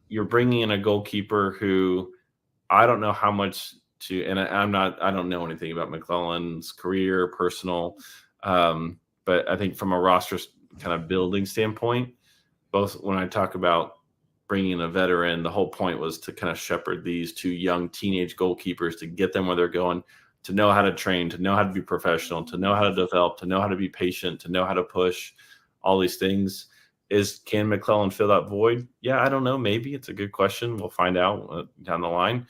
you're bringing in a goalkeeper who I don't know how much and I don't know anything about McClellan's career, personal. But I think from a roster kind of building standpoint, both when I talk about bringing in a veteran, the whole point was to kind of shepherd these 2 young teenage goalkeepers to get them where they're going, to know how to train, to know how to be professional, to know how to develop, to know how to be patient, to know how to push, all these things. Can McClellan fill that void? Yeah, I don't know. Maybe. It's a good question. We'll find out down the line.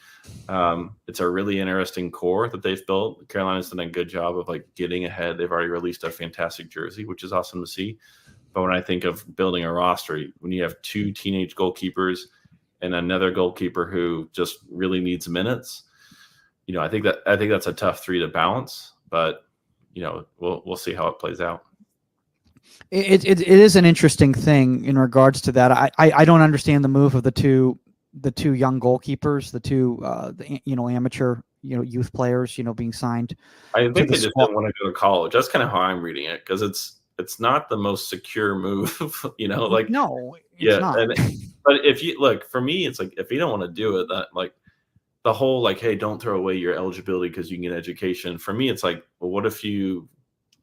It's a really interesting core that they've built. Carolina's done a good job of like getting ahead. They've already released a fantastic jersey, which is awesome to see. But when I think of building a roster, when you have 2 teenage goalkeepers and another goalkeeper who just really needs minutes, I think that's a tough 3 to balance. But we'll see how it plays out. It is an interesting thing in regards to that. I don't understand the move of the two young goalkeepers, the 2 amateur youth players being signed. I think they just didn't want to go to college. That's kind of how I'm reading it, because it's not the most secure move. Like no, it's not. But if you look, for me, it's like if you don't want to do it, that like the whole like, hey, don't throw away your eligibility because you can get education. For me, it's like, well, what if you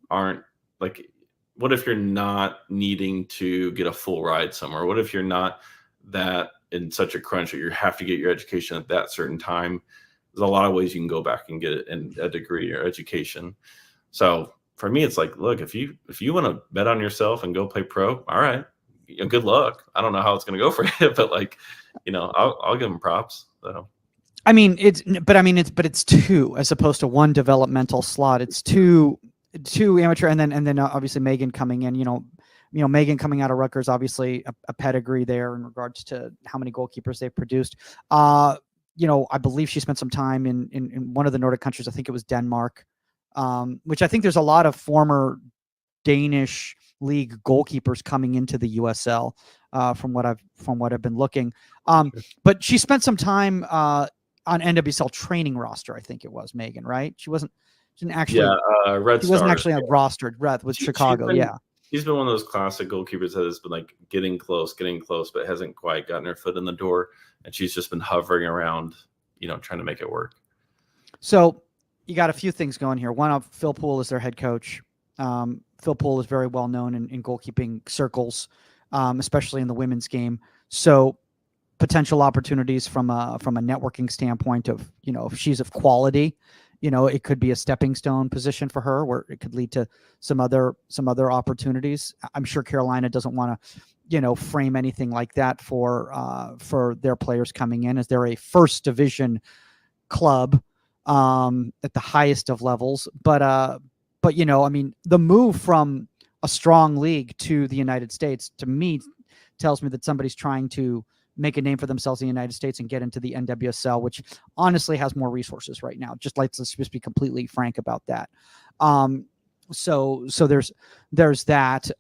aren't like. What if you're not needing to get a full ride somewhere? What if you're not that in such a crunch that you have to get your education at that certain time? There's a lot of ways you can go back and get it in a degree or education. So for me, it's like, look, if you want to bet on yourself and go play pro, all right, good luck. I don't know how it's going to go for you, but like, I'll give them props. So. I mean, it's 2 as opposed to 1 developmental slot. It's 2 amateur, and then obviously Megan coming in. Megan coming out of Rutgers, obviously a pedigree there in regards to how many goalkeepers they've produced. I believe she spent some time in one of the Nordic countries. I think it was Denmark, which I think there's a lot of former Danish league goalkeepers coming into the USL from what I've been looking. But she spent some time on NWSL training roster. I think it was Megan, right? She wasn't actually. Yeah, Red He Stars. wasn't actually rostered. With Chicago. He's been one of those classic goalkeepers that has been like getting close, but hasn't quite gotten her foot in the door, and she's just been hovering around, trying to make it work. So you got a few things going here. One, Phil Poole is their head coach. Phil Poole is very well known in goalkeeping circles, especially in the women's game. So potential opportunities from a networking standpoint of, if she's of quality it could be a stepping stone position for her where it could lead to some other opportunities. I'm sure Carolina doesn't want to, frame anything like that for their players coming in, as they're a first division club at the highest of levels. But I mean, the move from a strong league to the United States, to me, tells me that somebody's trying to make a name for themselves in the United States and get into the NWSL, which honestly has more resources right now. Let's just be completely frank about that. So there's that.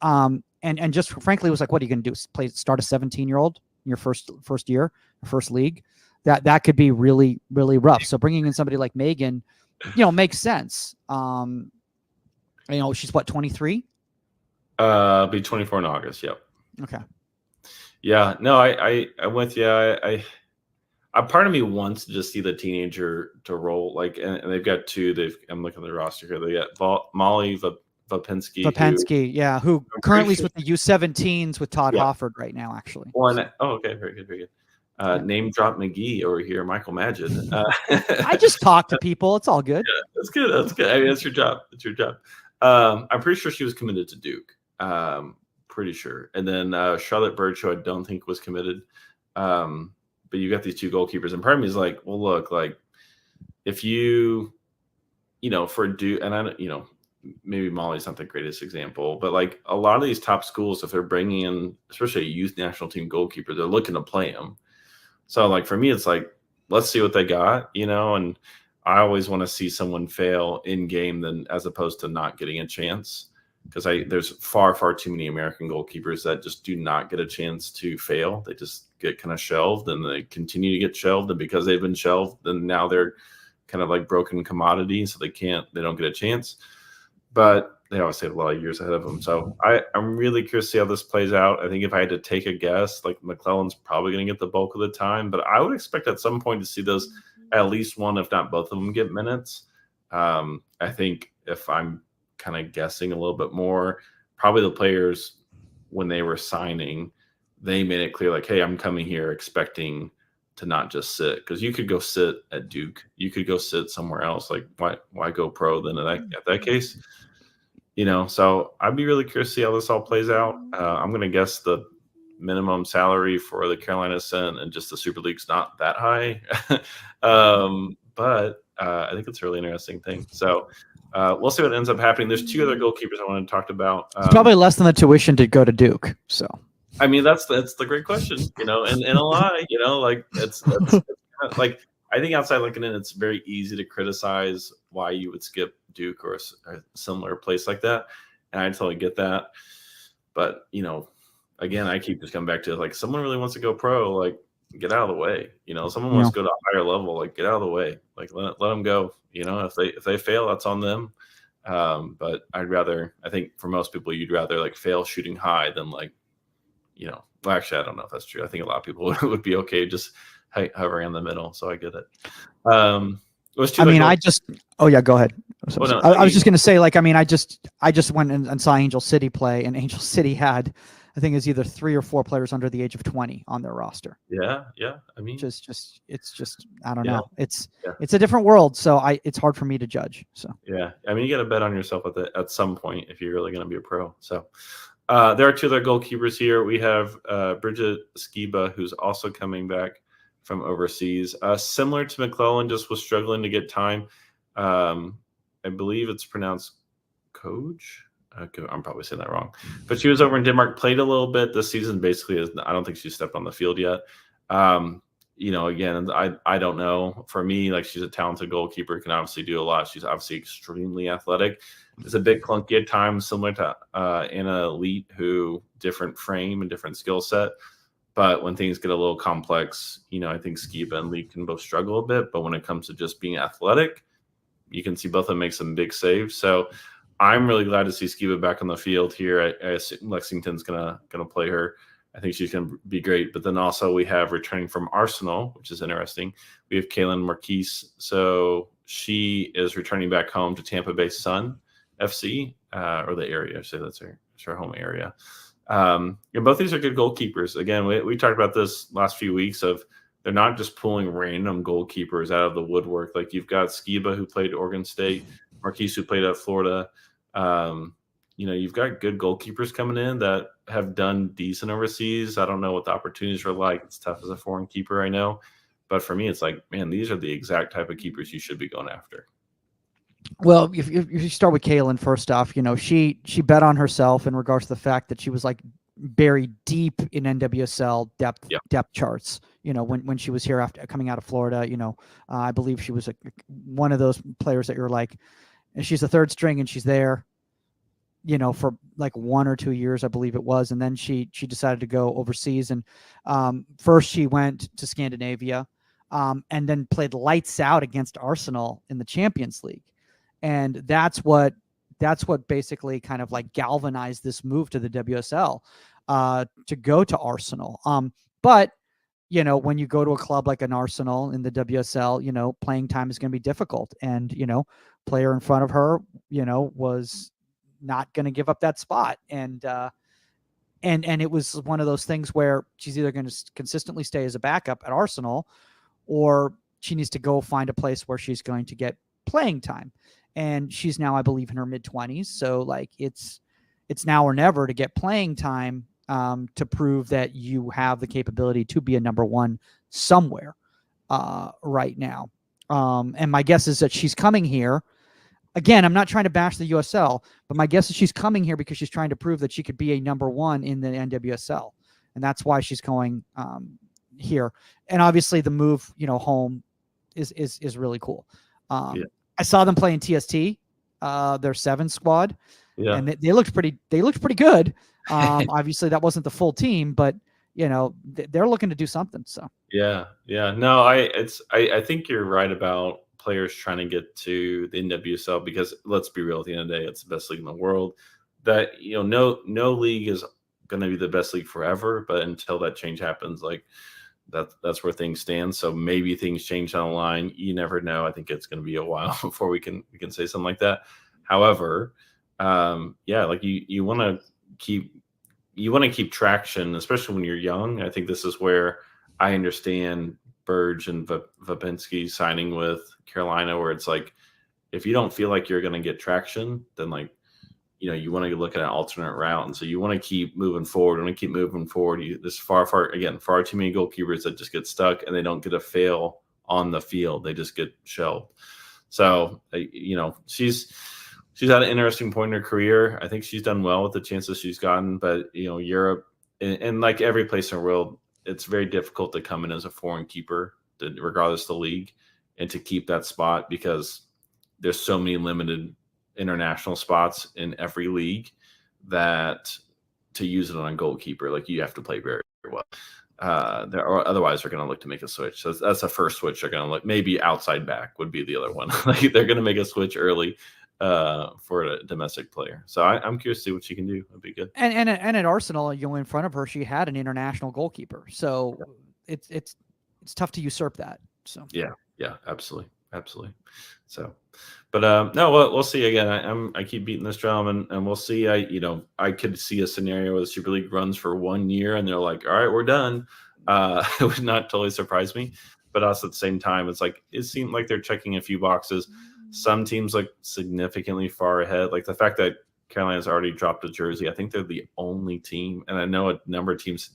And just frankly, it was like, what are you going to do? Start a 17-year-old in your first year, first league? That could be really, really rough. So bringing in somebody like Megan, makes sense. She's what, 23? Be 24 in August. Yep. Okay. Yeah. No, I'm with you. I part of me wants to just see the teenager to roll, like, and they've got two. I'm looking at the roster here. They got Molly Vapensky, who currently is with the U17s with Todd Hofford right now, actually. Okay, very good, very good. Name drop McGee over here, Michael Magid. I just talk to people. It's all good. Yeah, that's good. That's good. I mean, that's your job. It's your job. I'm pretty sure she was committed to Duke. Pretty sure. And then Charlotte Birch, who I don't think was committed. But you got these two goalkeepers, and part of me is like, well, look, like, if you, for Duke, and I, maybe Molly's not the greatest example, but like a lot of these top schools, if they're bringing in, especially a youth national team goalkeeper, they're looking to play them. So like for me, it's like, let's see what they got, and I always want to see someone fail in game than as opposed to not getting a chance, because there's far, far too many American goalkeepers that just do not get a chance to fail. They just get kind of shelved, and they continue to get shelved, and because they've been shelved, then now they're kind of like broken commodity, so they don't get a chance. But they always have a lot of years ahead of them. So I'm really curious to see how this plays out. I think if I had to take a guess, like McClellan's probably going to get the bulk of the time, but I would expect at some point to see those, at least one, if not both of them, get minutes. I think if I'm kind of guessing a little bit more, probably the players, when they were signing, they made it clear, like, hey, I'm coming here expecting to not just sit, because you could go sit at Duke, you could go sit somewhere else. Like, why go pro then at that case? So I'd be really curious to see how this all plays out. I'm going to guess the minimum salary for the Carolina Ascent and just the Super League's not that high. But I think it's a really interesting thing. So we'll see what ends up happening. There's two other goalkeepers I want to talk about. It's probably less than the tuition to go to Duke. So, I mean, that's the great question, and a lie, like it's like, I think outside looking in, it's very easy to criticize why you would skip Duke or a similar place like that. And I totally get that. But, again, I keep just coming back to, like, someone really wants to go pro, like, get out of the way. Someone wants to go to a higher level, like, get out of the way. Like, let them go. If they fail, that's on them. But I think for most people, you'd rather, like, fail shooting high than, like, well, actually, I don't know if that's true. I think a lot of people would be okay just hovering in the middle. So I get it. Go ahead. I was just going to say, like, I mean, I just went and saw Angel City play, and Angel City had, I think it's either 3 or 4 players under the age of 20 on their roster. Yeah. I mean, it's just, I don't know. It's a different world. So it's hard for me to judge. So, yeah. I mean, you got to bet on yourself at some point if you're really going to be a pro. So there are two other goalkeepers here. We have Bridget Skiba, who's also coming back from overseas. Similar to McClellan, just was struggling to get time. I believe it's pronounced Coach. I'm probably saying that wrong. But she was over in Denmark, played a little bit this season. Basically, I don't think she stepped on the field yet. Again, I don't know. For me, like, she's a talented goalkeeper, can obviously do a lot. She's obviously extremely athletic. It's a bit clunky at times, similar to Anna Elite, who different frame and different skill set. But when things get a little complex, I think Skiba and Lee can both struggle a bit. But when it comes to just being athletic, you can see both of them make some big saves. So I'm really glad to see Skiba back on the field here. I assume Lexington's gonna play her. I think she's gonna be great. But then also we have returning from Arsenal, which is interesting. We have Kaylin Marquise. So she is returning back home to Tampa Bay Sun FC, or the area. So that's her home area. Both these are good goalkeepers. Again, we talked about this last few weeks of they're not just pulling random goalkeepers out of the woodwork. Like you've got Skiba, who played Oregon State, Marquise, who played at Florida. You've got good goalkeepers coming in that have done decent overseas. I don't know what the opportunities are like. It's tough as a foreign keeper, I know. But for me, it's like, man, these are the exact type of keepers you should be going after. Well, if you start with Kaylin, first off, she bet on herself in regards to the fact that she was like buried deep in NWSL depth charts. When she was here after coming out of Florida, I believe she was one of those players that you're like, and she's the third string and she's there, for like 1 or 2 years, I believe it was. And then she decided to go overseas. And first she went to Scandinavia and then played lights out against Arsenal in the Champions League. And that's what basically kind of like galvanized this move to the WSL to go to Arsenal. But when you go to a club like an Arsenal in the WSL, playing time is going to be difficult. And, player in front of her, was not going to give up that spot. And it was one of those things where she's either going to consistently stay as a backup at Arsenal, or she needs to go find a place where she's going to get playing time. And she's now, I believe, in her mid-20s. So like it's now or never to get playing time to prove that you have the capability to be a number one somewhere right now. And my guess is that she's coming here. Again, I'm not trying to bash the USL, but my guess is she's coming here because she's trying to prove that she could be a number one in the NWSL. And that's why she's going here. And obviously the move, home is really cool. I saw them play in TST, their 7 squad, and they looked pretty good. Obviously that wasn't the full team, but they're looking to do something. So no, I think you're right about players trying to get to the NWSL, because let's be real, at the end of the day, it's the best league in the world. That no league is going to be the best league forever, but until that change happens, like that's where things stand. So maybe things change down the line. You never know. I think it's going to be a while before we can say something like that. However, like you want to keep traction, especially when you're young. I think this is where I understand Burge and Vapinski signing with Carolina, where it's like, if you don't feel like you're going to get traction, then like, you want to look at an alternate route. And so you want to keep moving forward. There's far too many goalkeepers that just get stuck and they don't get a fail on the field. They just get shelved. So, she's at an interesting point in her career. I think she's done well with the chances she's gotten, but Europe and like every place in the world, it's very difficult to come in as a foreign keeper, regardless of the league, and to keep that spot, because there's so many limited international spots in every league that to use it on a goalkeeper, like you have to play very, very well. Otherwise they're going to look to make a switch. So that's the first switch they're going to look. Maybe outside back would be the other one. Like they're going to make a switch early for a domestic player. So I'm curious to see what she can do. It'd be good. And at Arsenal, in front of her, she had an international goalkeeper. So it's tough to usurp that. So yeah, absolutely. So, but no, we'll see. Again, I keep beating this drum, and we'll see. I could see a scenario where the Super League runs for 1 year, and they're like, all right, we're done. It would not totally surprise me, but also at the same time, it's like it seemed like they're checking a few boxes. Some teams look significantly far ahead, like the fact that Carolina's already dropped a jersey. I think they're the only team, and I know a number of teams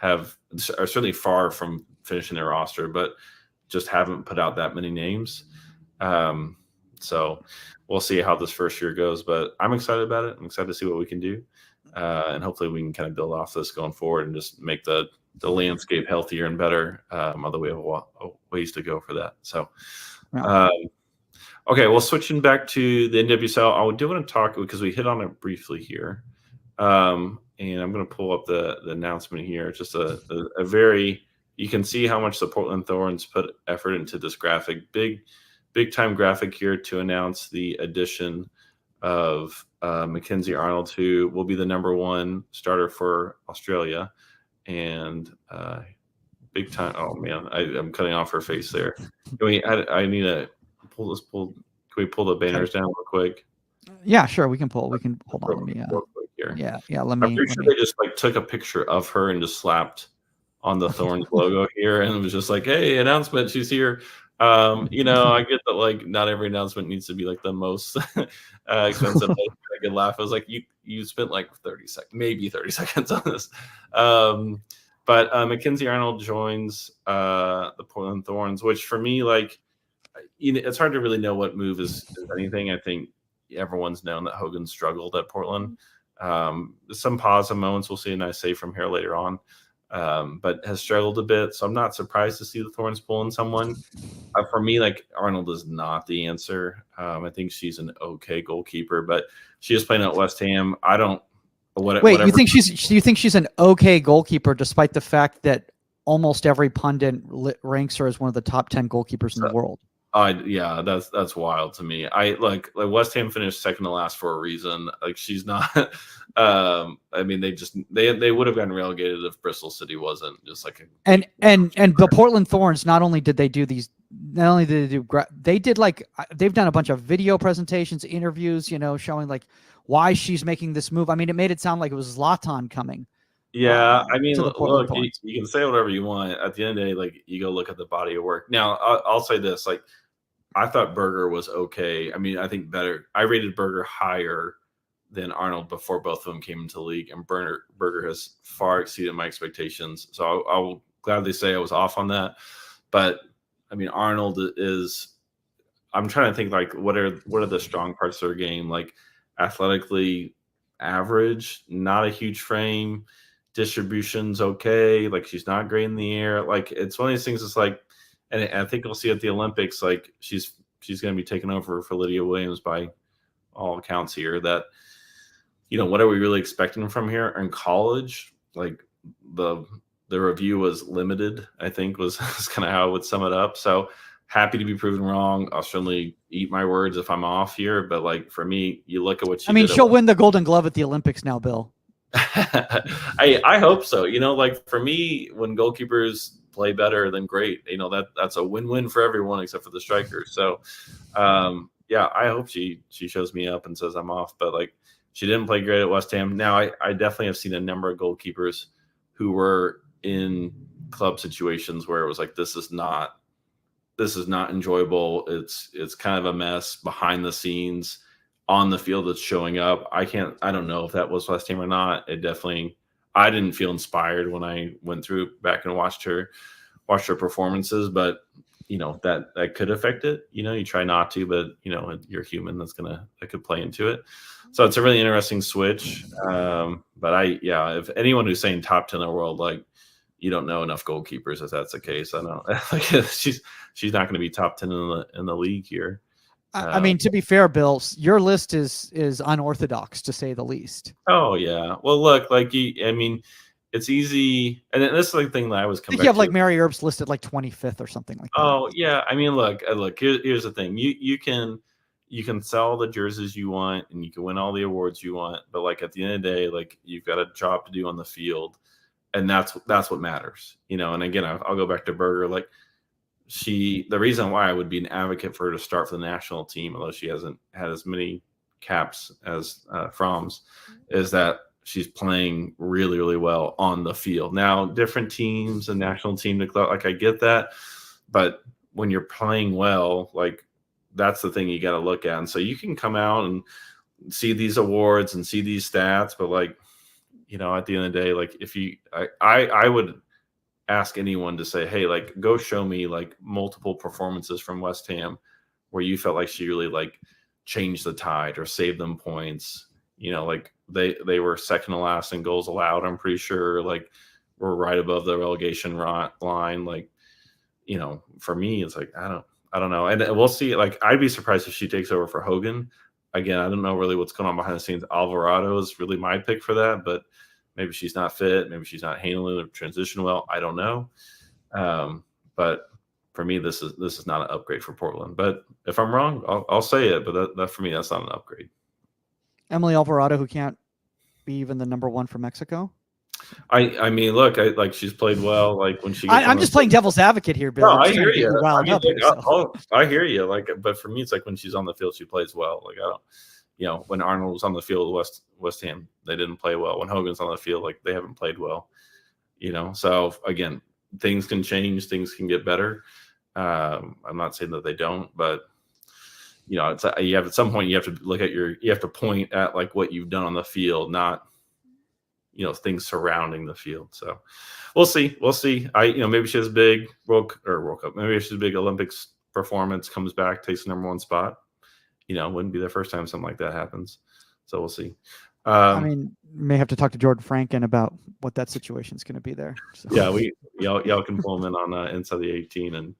are certainly far from finishing their roster, but just haven't put out that many names. So we'll see how this first year goes, but I'm excited about it. I'm excited to see what we can do. And hopefully we can kind of build off this going forward and just make the landscape healthier and better. Although we have ways to go for that. So, okay, well, switching back to the NWSL, I do want to talk, because we hit on it briefly here. And I'm going to pull up the announcement here. It's just a very, you can see how much the Portland Thorns put effort into this graphic. Big time graphic here to announce the addition of Mackenzie Arnold, who will be the number 1 starter for Australia. And big time. Oh man, I'm cutting off her face there. I need to pull this. Can we pull the banners down real quick? Yeah, sure. We can hold on. Real quick here. Yeah. I'm pretty sure they just like took a picture of her and just slapped on the Thorns logo here, and it was just like, hey, announcement, she's here. You know, I get that like not every announcement needs to be like the most expensive. I could laugh. I was like, you spent like 30 seconds, maybe 30 seconds on this. But Mackenzie Arnold joins the Portland Thorns, which for me, like, you know, it's hard to really know what move is anything. I think everyone's known that Hogan struggled at Portland. Some positive moments. We'll see a nice save from here later on, but has struggled a bit. So I'm not surprised to see the Thorns pulling someone. For me, like, Arnold is not the answer. I think she's an okay goalkeeper, but she is playing at West Ham. I don't. Wait, you think she's an okay goalkeeper, despite the fact that almost every pundit ranks her as one of the top 10 goalkeepers in the world? Yeah, that's wild to me. I like West Ham finished second to last for a reason. Like, she's not. I mean, they would have gotten relegated if Bristol City wasn't just like and the Portland Thorns. Not only did they do these, not only did they did like they've done a bunch of video presentations, interviews, you know, showing like why she's making this move. I mean, it made it sound like it was Zlatan coming. Yeah, I mean, look, you can say whatever you want. At the end of the day, like, you go look at the body of work. Now, I'll say this: like, I thought Berger was okay. I mean, I think better. I rated Berger higher than Arnold before both of them came into the league, and Berger has far exceeded my expectations. So I will gladly say I was off on that. But I mean, Arnold is. I'm trying to think, like, what are the strong parts of their game? Like, athletically average, not a huge frame. Distribution's okay. Like, she's not great in the air. Like, it's one of these things. It's like, and I think we'll see at the Olympics. Like, she's going to be taken over for Lydia Williams by all accounts here. That, you know, what are we really expecting from here in college? Like, the review was limited, I think was kind of how I would sum it up. So happy to be proven wrong. I'll certainly eat my words if I'm off here. But like, for me, you look at what she. I mean, she'll win the Golden Glove at the Olympics now, Bill. I hope so. You know, like, for me, when goalkeepers play better, then great. You know, that's a win-win for everyone except for the strikers. So, yeah, I hope she shows me up and says I'm off. But like, she didn't play great at West Ham. Now, I definitely have seen a number of goalkeepers who were in club situations where it was like, this is not enjoyable. It's kind of a mess behind the scenes. On the field, it's showing up. I don't know if that was West Ham or not. I didn't feel inspired when I went through back and watched her performances, but you know, that could affect it. You know, you try not to, but you know, you're human. That could play into it. So it's a really interesting switch. But if anyone who's saying top 10 in the world, like, you don't know enough goalkeepers if that's the case. I don't. Like, she's not going to be top 10 in the league here. I mean, to be fair, Bill, your list is unorthodox, to say the least. Oh yeah. Well, look, like, I mean, it's easy, and this is the thing that I was. I think you have like Mary Earps listed like 25th or something like that. Oh yeah. I mean, look. Here's the thing. You can sell the jerseys you want, and you can win all the awards you want, but like, at the end of the day, like, you've got a job to do on the field, and that's what matters. You know. And again, I'll go back to Berger. Like, the reason why I would be an advocate for her to start for the national team, although she hasn't had as many caps as Fromm's, is that she's playing really, really well on the field. Now, different teams, a national team, like, I get that, but when you're playing well, like, that's the thing you got to look at. And so you can come out and see these awards and see these stats, but like, you know, at the end of the day, like, I would ask anyone to say, hey, like, go show me like multiple performances from West Ham where you felt like she really like changed the tide or saved them points. You know, like, they were second to last in goals allowed. I'm pretty sure, like, we're right above the relegation line. Like, you know, for me, it's like, I don't know. And we'll see. Like, I'd be surprised if she takes over for Hogan. Again, I don't know really what's going on behind the scenes. Alvarado is really my pick for that, but maybe she's not fit. Maybe she's not handling the transition well. I don't know. But for me, this is not an upgrade for Portland. But if I'm wrong, I'll say it. But that for me, that's not an upgrade. Emily Alvarado, who can't be even the number one for Mexico. I mean, look, she's played well. Like, when she, I'm just playing devil's advocate here, Bill. No, I hear you. I hear you. Like, but for me, it's like, when she's on the field, she plays well. Like, I don't. You know, when Arnold was on the field with West Ham, they didn't play well. When Hogan's on the field, like, they haven't played well. So again, things can change, things can get better. I'm not saying that they don't, but it's you have at some point you have to look at you have to point at like what you've done on the field, not things surrounding the field. So we'll see. Maybe she has a big World Cup. Maybe she has a big Olympics performance, comes back, takes the #1 spot. Wouldn't be the first time something like that happens. So we'll see. I mean, may have to talk to Jordan Franken about what that situation is going to be there. So. Yeah, y'all can pull him in on inside the 18 and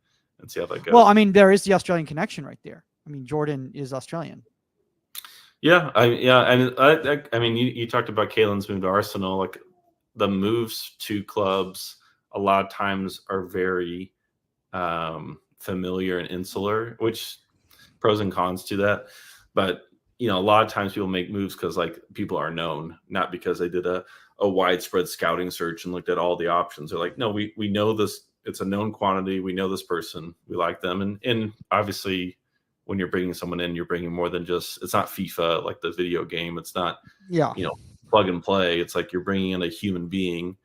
see how that goes. Well, I mean, there is the Australian connection right there. I mean, Jordan is Australian. Yeah, I mean, you talked about Kaylin's move to Arsenal. Like the moves to clubs, a lot of times are very familiar and insular, which pros and cons to that. But a lot of times people make moves because like people are known, not because they did a widespread scouting search and looked at all the options. They're like, no, we know this. It's a known quantity. We know this person. We like them, and obviously, when you're bringing someone in, you're bringing more than just, it's not FIFA, like the video game. It's not, plug and play. It's like you're bringing in a human being.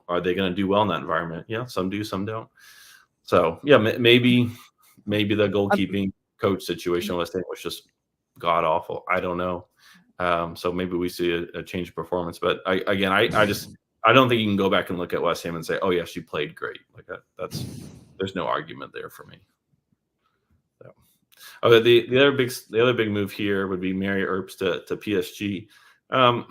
Are they going to do well in that environment? Yeah, some do, some don't. So yeah, maybe the goalkeeping coach situation was just god awful. I don't know. So maybe we see a change of performance. But I don't think you can go back and look at West Ham and say, oh yeah, she played great. Like there's no argument there for me. So. Okay, the other big move here would be Mary Earps to PSG. I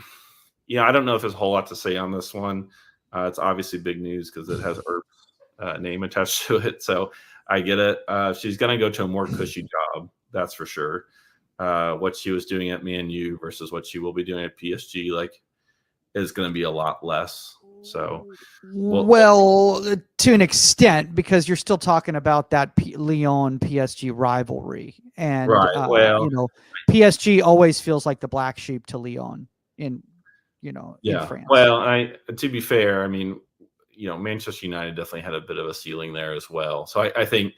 don't know if there's a whole lot to say on this one. It's obviously big news because it has Earps' name attached to it. So I get it. She's going to go to a more cushy job, that's for sure. What she was doing at Man U versus what she will be doing at PSG, is going to be a lot less. So, well, to an extent, because you're still talking about that Lyon PSG rivalry, and PSG always feels like the black sheep to Lyon in France. Well, to be fair, I mean, Manchester United definitely had a bit of a ceiling there as well. So I think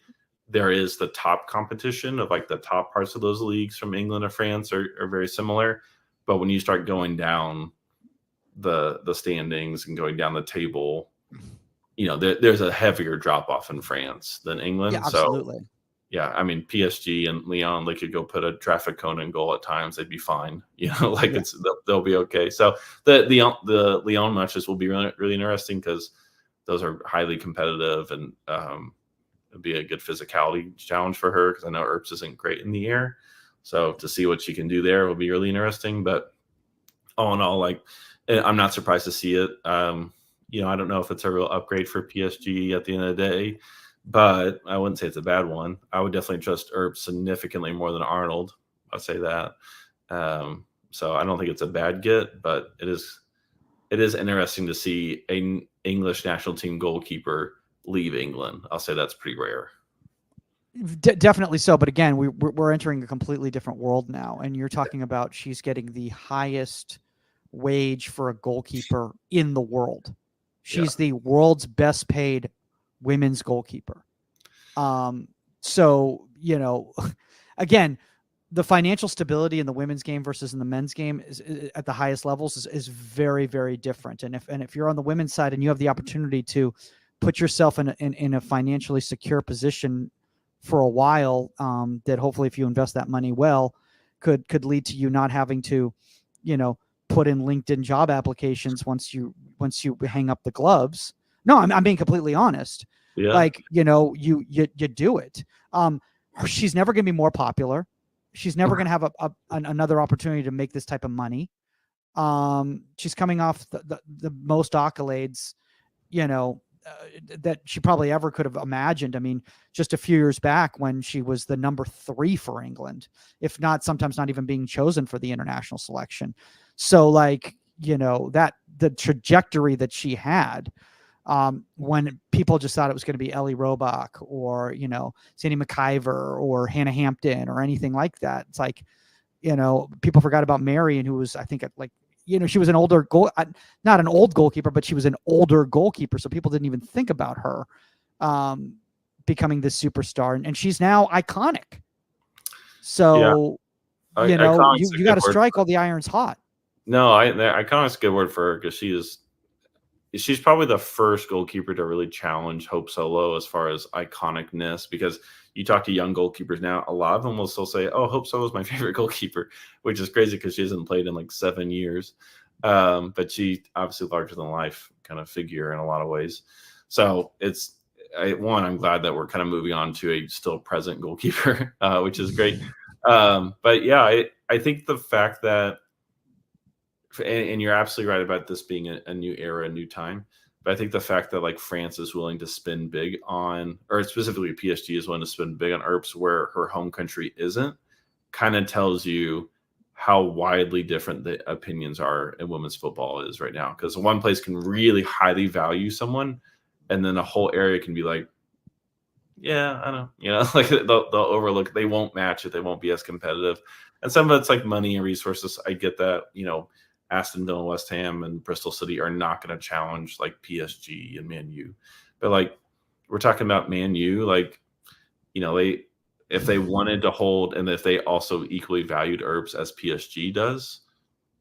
there is the top competition of like the top parts of those leagues from England or France are very similar, but when you start going down the standings and going down the table, there's a heavier drop off in France than England. Yeah, absolutely. So, yeah, I mean PSG and Lyon, they could go put a traffic cone in goal at times; they'd be fine. They'll be okay. So the Lyon matches will be really, really interesting because those are highly competitive and it'd be a good physicality challenge for her because I know Earps isn't great in the air. So to see what she can do there will be really interesting. But all in all, I'm not surprised to see it. I don't know if it's a real upgrade for PSG at the end of the day, but I wouldn't say it's a bad one. I would definitely trust Earps significantly more than Arnold. I'd say that. So I don't think it's a bad get, but it is interesting to see an English national team goalkeeper leave England. I'll say that's pretty rare. Definitely so. But again, we're entering a completely different world now. And you're talking about she's getting the highest wage for a goalkeeper in the world. She's the world's best paid women's goalkeeper. So, again, the financial stability in the women's game versus in the men's game is at the highest levels is very, very different. And if you're on the women's side and you have the opportunity to put yourself in a financially secure position for a while, that hopefully if you invest that money well, could lead to you not having to, put in LinkedIn job applications once you hang up the gloves. No, I'm being completely honest. Yeah. You do it. She's never going to be more popular. She's never going to have another opportunity to make this type of money. She's coming off the most accolades, that she probably ever could have imagined. I mean, just a few years back when she was the number 3 for England, if not sometimes not even being chosen for the international selection. So that the trajectory that she had, when people just thought it was going to be Ellie Roebuck or, Sandy McIver or Hannah Hampton or anything like that. It's people forgot about Marion, who was, I think, she was an older not an old goalkeeper, but she was an older goalkeeper. So people didn't even think about her becoming this superstar. And she's now iconic. So, you got to strike while the iron's hot. No, iconic's a good word for her because she is she's probably the first goalkeeper to really challenge Hope Solo as far as iconicness, because you talk to young goalkeepers now, a lot of them will still say, oh, Hope Solo is my favorite goalkeeper, which is crazy because she hasn't played in like 7 years. But she obviously larger than life kind of figure in a lot of ways. So I'm glad that we're kind of moving on to a still present goalkeeper, which is great. But yeah, I think the fact that, and you're absolutely right about this being a new era, a new time. But I think the fact that like France is willing to spin big on, or specifically PSG is willing to spin big on Earps where her home country isn't, kind of tells you how widely different the opinions are in women's football is right now. Because one place can really highly value someone, and then a whole area can be like, yeah, I know, like they'll overlook, they won't match it, they won't be as competitive. And some of it's like money and resources. I get that, Aston Villa, West Ham, and Bristol City are not going to challenge like PSG and Man U. But like we're talking about Man U, like, if they wanted to hold, and if they also equally valued Earps as PSG does,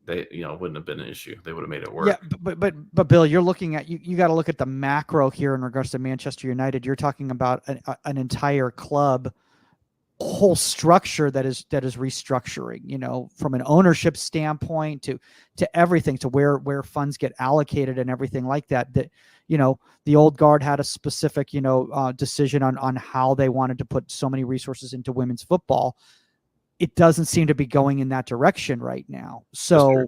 they, wouldn't have been an issue. They would have made it work. Yeah, but Bill, you're looking at, you got to look at the macro here in regards to Manchester United. You're talking about an entire club, whole structure that is restructuring, from an ownership standpoint to everything, to where funds get allocated and everything like that, the old guard had a specific, decision on how they wanted to put so many resources into women's football. It doesn't seem to be going in that direction right now. So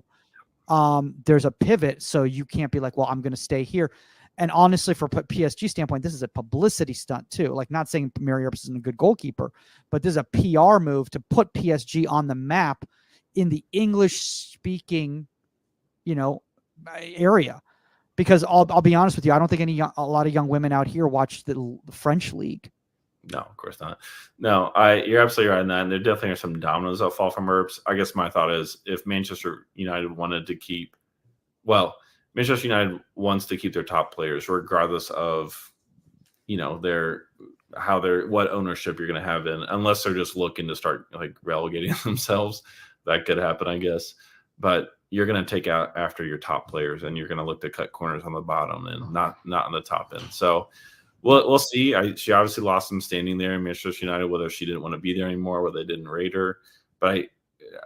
there's a pivot. So you can't be like, well, I'm going to stay here. And honestly, for PSG standpoint, this is a publicity stunt too. Like, not saying Mary Earps isn't a good goalkeeper, but this is a PR move to put PSG on the map in the English-speaking, area. Because I'll be honest with you, I don't think a lot of young women out here watch the French league. No, of course not. No, you're absolutely right on that. And there definitely are some dominoes that fall from Earps. I guess my thought is, if Manchester United wanted to keep, Manchester United wants to keep their top players, regardless of, what ownership you're going to have in, unless they're just looking to start like relegating themselves. That could happen, I guess. But you're going to take out after your top players, and you're going to look to cut corners on the bottom and not on the top end. So we'll see. She obviously lost some standing there in Manchester United, whether she didn't want to be there anymore, whether they didn't rate her. But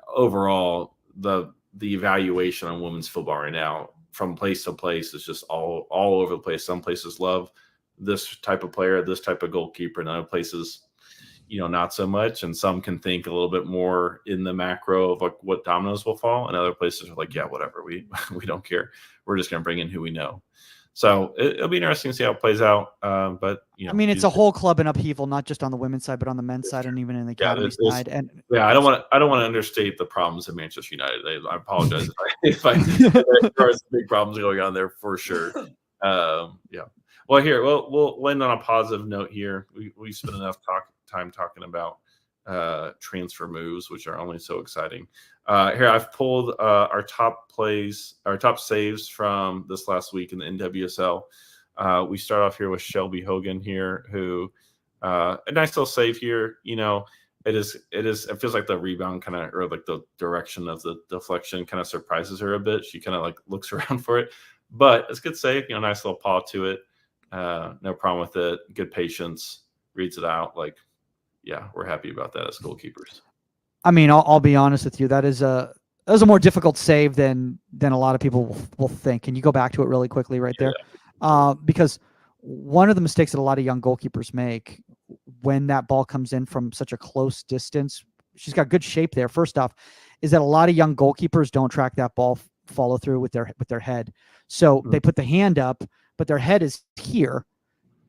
overall, the evaluation on women's football right now, from place to place, is just all over the place. Some places love this type of player, this type of goalkeeper, and other places, not so much. And some can think a little bit more in the macro of like what dominoes will fall, and other places are like, yeah, whatever, we don't care. We're just going to bring in who we know. So it'll be interesting to see how it plays out. But I mean, it's a whole club in upheaval, not just on the women's side, but on the men's side and even in the academy side. And I don't want to understate the problems in Manchester United. I apologize if there are some big problems going on there for sure. Yeah. Well, here we'll end on a positive note here. We spent enough time talking about transfer moves, which are only so exciting. Here I've pulled our top saves from this last week in the NWSL. We start off here with Shelby Hogan here, who a nice little save here. It feels like the rebound kind of, or like the direction of the deflection kind of surprises her a bit. She kind of like looks around for it, but it's a good save. Nice little paw to it. No problem with it. Good patience. Reads it out. Like, yeah, we're happy about that as goalkeepers. I mean, I'll be honest with you. That was a more difficult save than a lot of people will think. Can you go back to it really quickly right there? Because one of the mistakes that a lot of young goalkeepers make when that ball comes in from such a close distance, she's got good shape there. First off, is that a lot of young goalkeepers don't track that ball follow through with their head. So they put the hand up, but their head is here.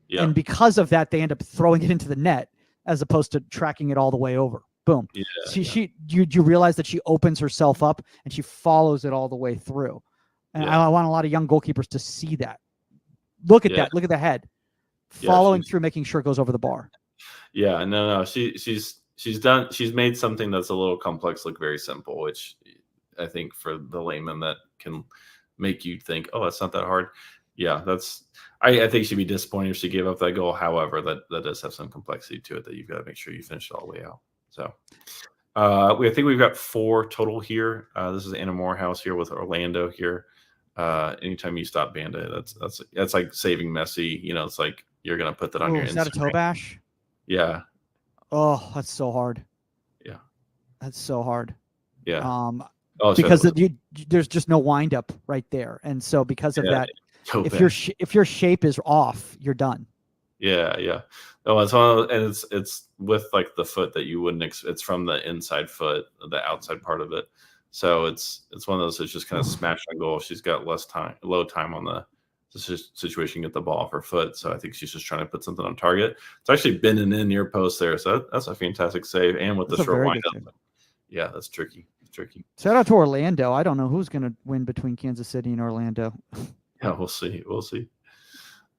Yeah. And because of that, they end up throwing it into the net as opposed to tracking it all the way over. Boom. Yeah, you realize that she opens herself up and she follows it all the way through. And I want a lot of young goalkeepers to see that. Look at that. Look at the head following through, making sure it goes over the bar. Yeah, no. She's made something that's a little complex look very simple, which I think for the layman that can make you think, oh, that's not that hard. Yeah, I think she'd be disappointed if she gave up that goal. However, that does have some complexity to it that you've got to make sure you finish it all the way out. So I think we've got 4 total here. This is Anna Morehouse here with Orlando here. Anytime you stop Bandit, that's like saving Messi. You know, it's like you're gonna put that on your Is that a toe Instagram. bash? Yeah, Oh, that's so hard. yeah, That's so hard. yeah. Because there's just no wind up right there, and so because of that, if your shape is off, you're done. Yeah, yeah. Oh, it's one of, and it's with like the foot that you wouldn't. It's from the inside foot, the outside part of it. So it's one of those that's just kind of smashed on goal. She's got low time on the situation, get the ball off her foot. So I think she's just trying to put something on target. It's actually bending in near post there. So that's a fantastic save. And with the short wind up. Yeah, that's tricky. It's tricky. Shout out to Orlando. I don't know who's going to win between Kansas City and Orlando. Yeah, we'll see. We'll see.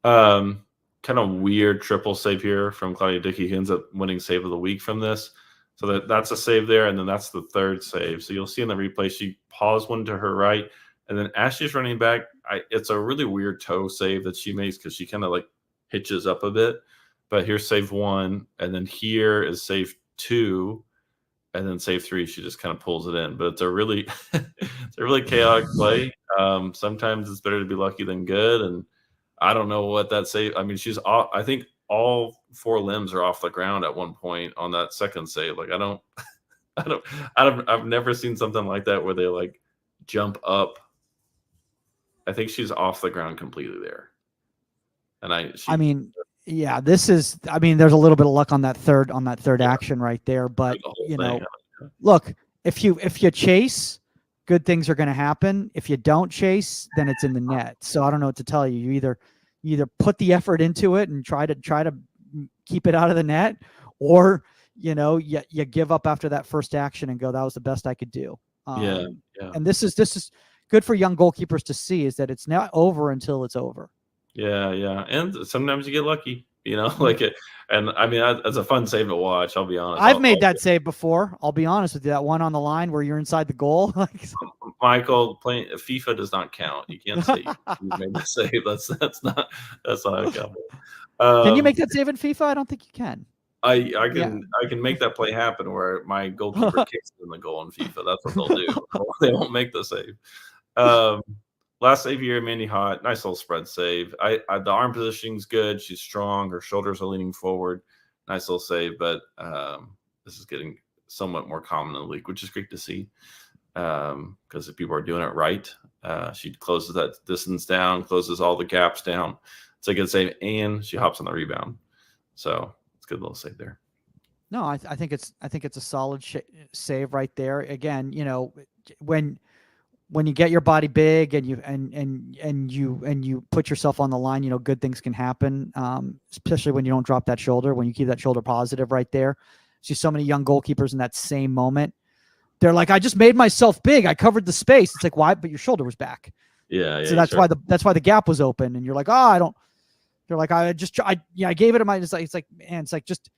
Kind of weird triple save here from Claudia Dickey. He ends up winning save of the week from this. So that's a save there, and then that's the third save. So you'll see in the replay, she paused one to her right, and then as she's running back, it's a really weird toe save that she makes because she kind of like hitches up a bit. But here's save 1, and then here is save 2, and then save 3. She just kind of pulls it in. But it's a really chaotic play. Sometimes it's better to be lucky than good, and I don't know what that save. I mean, she's off. I think all 4 limbs are off the ground at one point on that second save. Like I've never seen something like that where they like jump up. I think she's off the ground completely there. And there's a little bit of luck on that third action right there, but look, if you chase, good things are going to happen. If you don't chase, then it's in the net. So I don't know what to tell you. You either put the effort into it and try to keep it out of the net, or you give up after that first action and go, that was the best I could do. Yeah. And this is good for young goalkeepers to see, is that it's not over until it's over. Yeah. And sometimes you get lucky, like it. And I mean, it's a fun save to watch. I'll be honest. I've made that save before. I'll be honest with you. That one on the line where you're inside the goal. Michael, playing FIFA does not count. You can't say you made the save. That's not a count. Can you make that save in FIFA? I don't think you can. I can make that play happen where my goalkeeper kicks in the goal in FIFA. That's what they'll do. They won't make the save. Last save here, Mandy Hot, nice little spread save. The arm positioning's good. She's strong. Her shoulders are leaning forward. Nice little save, but this is getting somewhat more common in the league, which is great to see because if people are doing it right, she closes that distance down, closes all the gaps down. It's a good save, and she hops on the rebound. So it's a good little save there. No, I think it's a solid save right there. Again, when you get your body big and you put yourself on the line, good things can happen. Especially when you don't drop that shoulder, when you keep that shoulder positive right there. See so many young goalkeepers in that same moment. They're like, I just made myself big. I covered the space. It's like, why? But your shoulder was back. Yeah. So that's why the gap was open. And you're like, they're like, I gave it a my, it's like, man, it's like just,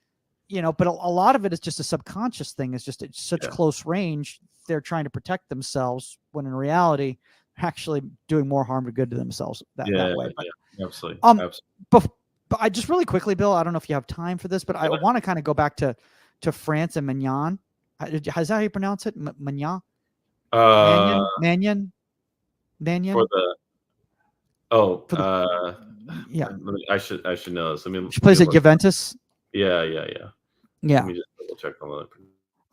but a lot of it is just a subconscious thing. It's such close range. They're trying to protect themselves when in reality, they're actually doing more harm than good to themselves that way. But, absolutely. But I just really quickly, Bill, I don't know if you have time for this, but I want to kind of go back to France and Mignon. Is that how you pronounce it? Mignon? Mannion? Yeah. I should know this. I mean, she plays at Juventus. Yeah. Let me just double check on that.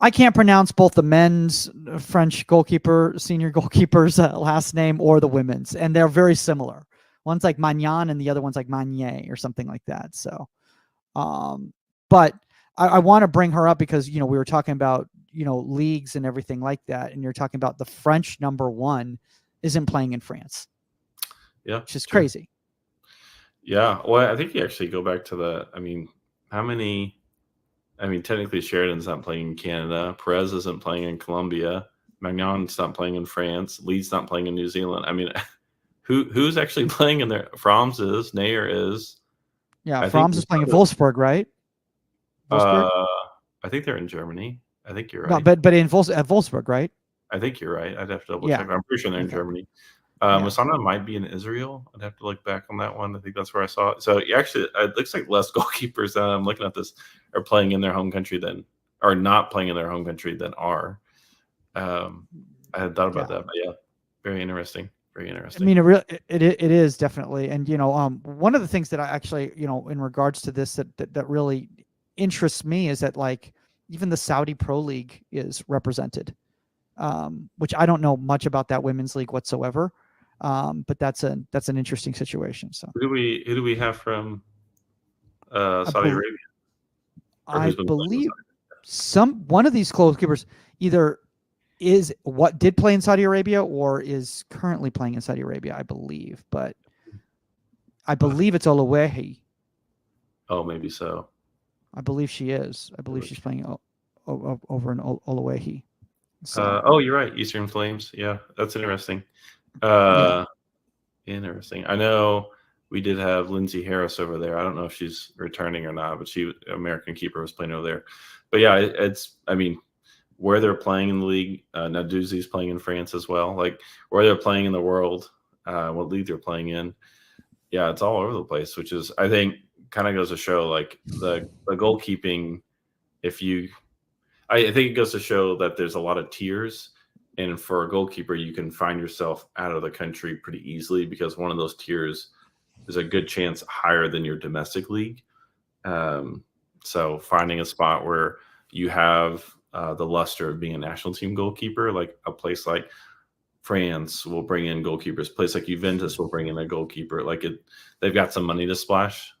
I can't pronounce both the men's French senior goalkeeper's last name or the women's, and they're very similar. One's like Magnan and the other one's like Magnier or something like that. So, but I want to bring her up because, we were talking about, leagues and everything like that. And you're talking about the French number 1 isn't playing in France. Yeah. Which is crazy. Yeah. Well, I think you actually go back to technically Sheridan's not playing in Canada. Perez isn't playing in Colombia. Magnon's not playing in France. Lee's not playing in New Zealand. I mean, who's actually playing in there? Franz is. Nair is. Yeah, Franz is playing in Wolfsburg, right? Wolfsburg? I think they're in Germany. I think you're right. No, but at Wolfsburg, right? I think you're right. I'd have to double check. I'm pretty sure they're in Germany. Masana might be in Israel. I'd have to look back on that one. I think that's where I saw it. So actually, it looks like less goalkeepers that I'm looking at this are playing in their home country are not playing in their home country than are. I had thought about that, but yeah, very interesting. very I interesting. mean, it is definitely. And, one of the things that I actually, in regards to this, that really interests me is that, like, even the Saudi Pro League is represented, which I don't know much about that women's league whatsoever. But that's an interesting situation. So who do we have from I, Saudi bel Arabia? Or I who's been playing in believe Saudi one of these goalkeepers either is what did play in Saudi Arabia or is currently playing in Saudi Arabia, I believe. But I believe it's Oluwehi. Oh, maybe so. I believe she is. I believe she's playing over in Oluwehi. So, Oh, you're right. Eastern Flames. Yeah, that's interesting. yeah. Interesting. I know we did have Lindsay Harris over there. I don't know if she's returning or not, but she, American keeper, was playing over there. But yeah, I mean, where they're playing in the league, Nadouzi's playing in France as well. Like where they're playing in the world, what league they're playing in. Yeah, it's all over the place, which is, I think, kind of goes to show like the goalkeeping. I think it goes to show that there's a lot of tiers, and for a goalkeeper, you can find yourself out of the country pretty easily because one of those tiers is a good chance higher than your domestic league. So finding a spot where you have the luster of being a national team goalkeeper, like a place like France will bring in goalkeepers, a place like Juventus will bring in a goalkeeper. They've got some money to splash.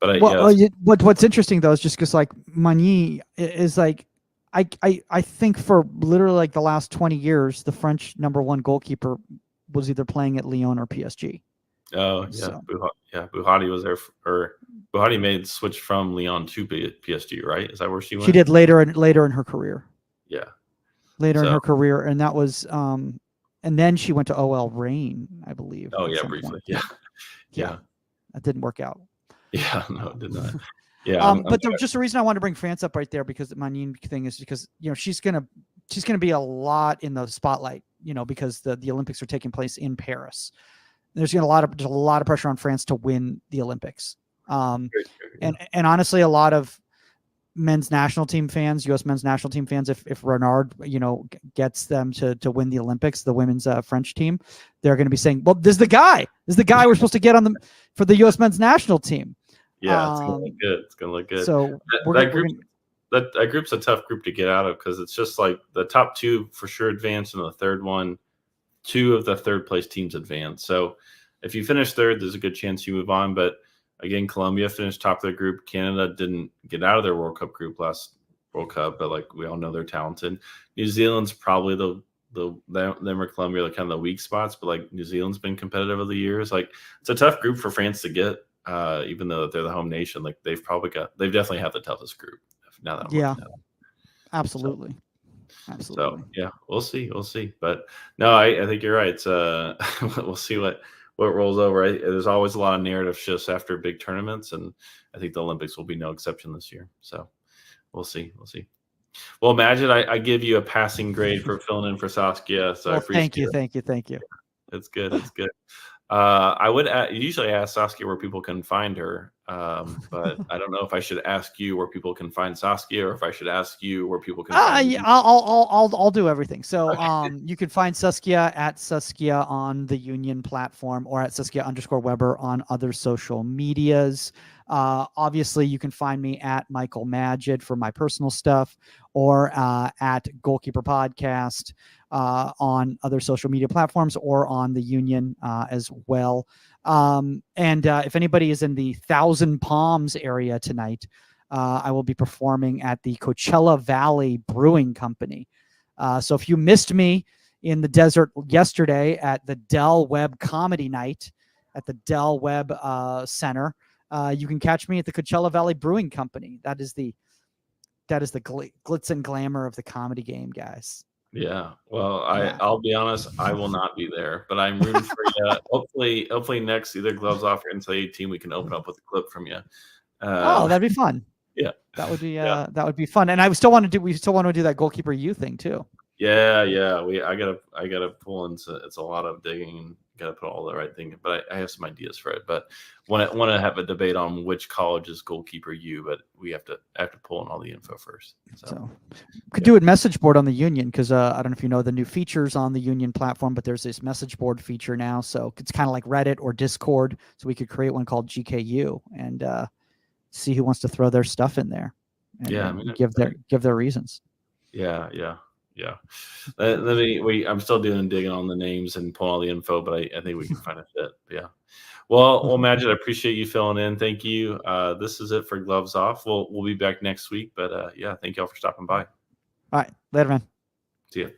What's interesting though is just because like Magny is like, I think for literally like the last 20 years, the French #1 goalkeeper was either playing at Lyon or PSG. Oh yeah, So. Buhati was there, or Buhati made the switch from Lyon to PSG, right? Is that where she went? She did later in her career. Yeah, later in her career, and that was and then she went to OL Reign, I believe. Oh yeah, briefly. Yeah, that didn't work out. Yeah, no, it did not. Yeah, but just the reason I wanted to bring France up right there because the Magny thing is because she's gonna be a lot in the spotlight, because the Olympics are taking place in Paris. There's a lot of pressure on France to win the Olympics, and honestly, a lot of men's national team fans, U.S. men's national team fans, if Renard, gets them to win the Olympics, the women's French team, they're going to be saying, well, this is the guy we're supposed to get for the U.S. men's national team. Yeah, it's going to look good. It's going to look good. So that group's a tough group to get out of because it's just like the top two for sure advance, and the third one, 2 of the third place teams advance. So if you finish third, there's a good chance you move on. But again, Colombia finished top of their group. Canada didn't get out of their World Cup group last World Cup, but like we all know they're talented. New Zealand's probably them or Colombia are kind of the weak spots, but like New Zealand's been competitive over the years. Like it's a tough group for France to get, even though they're the home nation. Like they've definitely have the toughest group. Now that I'm looking at it. Absolutely. So yeah, we'll see. But no, I think you're right. It's we'll see what rolls over. There's always a lot of narrative shifts after big tournaments, and I think the Olympics will be no exception this year. So we'll see. Well, imagine I give you a passing grade for filling in for Saskia. So I appreciate it. Thank you. It's good. I would usually ask Saskia where people can find her, but I don't know if I should ask you where people can find Saskia, or if I should ask you where people can. Yeah, I'll do everything. So you can find Saskia at Saskia on the Union platform, or at Saskia_Weber on other social medias. Obviously, you can find me at Michael Magid for my personal stuff, or at Goalkeeper Podcast on other social media platforms, or on the Union as well. And if anybody is in the Thousand Palms area tonight, I will be performing at the Coachella Valley Brewing Company. So if you missed me in the desert yesterday at the Dell Webb Comedy Night at the Dell Webb Center, you can catch me at the Coachella Valley Brewing Company. That is the glitz and glamour of the comedy game, guys. Yeah. Well, I'll be honest, I will not be there, but I'm rooting for you. Hopefully next, either Gloves Off or Inside team, we can open up with a clip from you. That'd be fun. Yeah. That would be fun. And we still want to do that Goalkeeper U thing too. Yeah. I gotta pull into. It's a lot of digging and gotta put all the right thing. But I have some ideas for it. But want to have a debate on which college is goalkeeper U. But we have to pull in all the info first. So could do a message board on the Union, because I don't know if you know the new features on the Union platform, but there's this message board feature now. So it's kind of like Reddit or Discord. So we could create one called GKU and see who wants to throw their stuff in there. And, I mean, give their reasons. Yeah. Let me wait. I'm still digging on the names and pulling all the info, but I think we can find a fit. Yeah. Well, Majid, I appreciate you filling in. Thank you. This is it for Gloves Off. We'll be back next week, but yeah, thank y'all for stopping by. All right, later, man. See ya.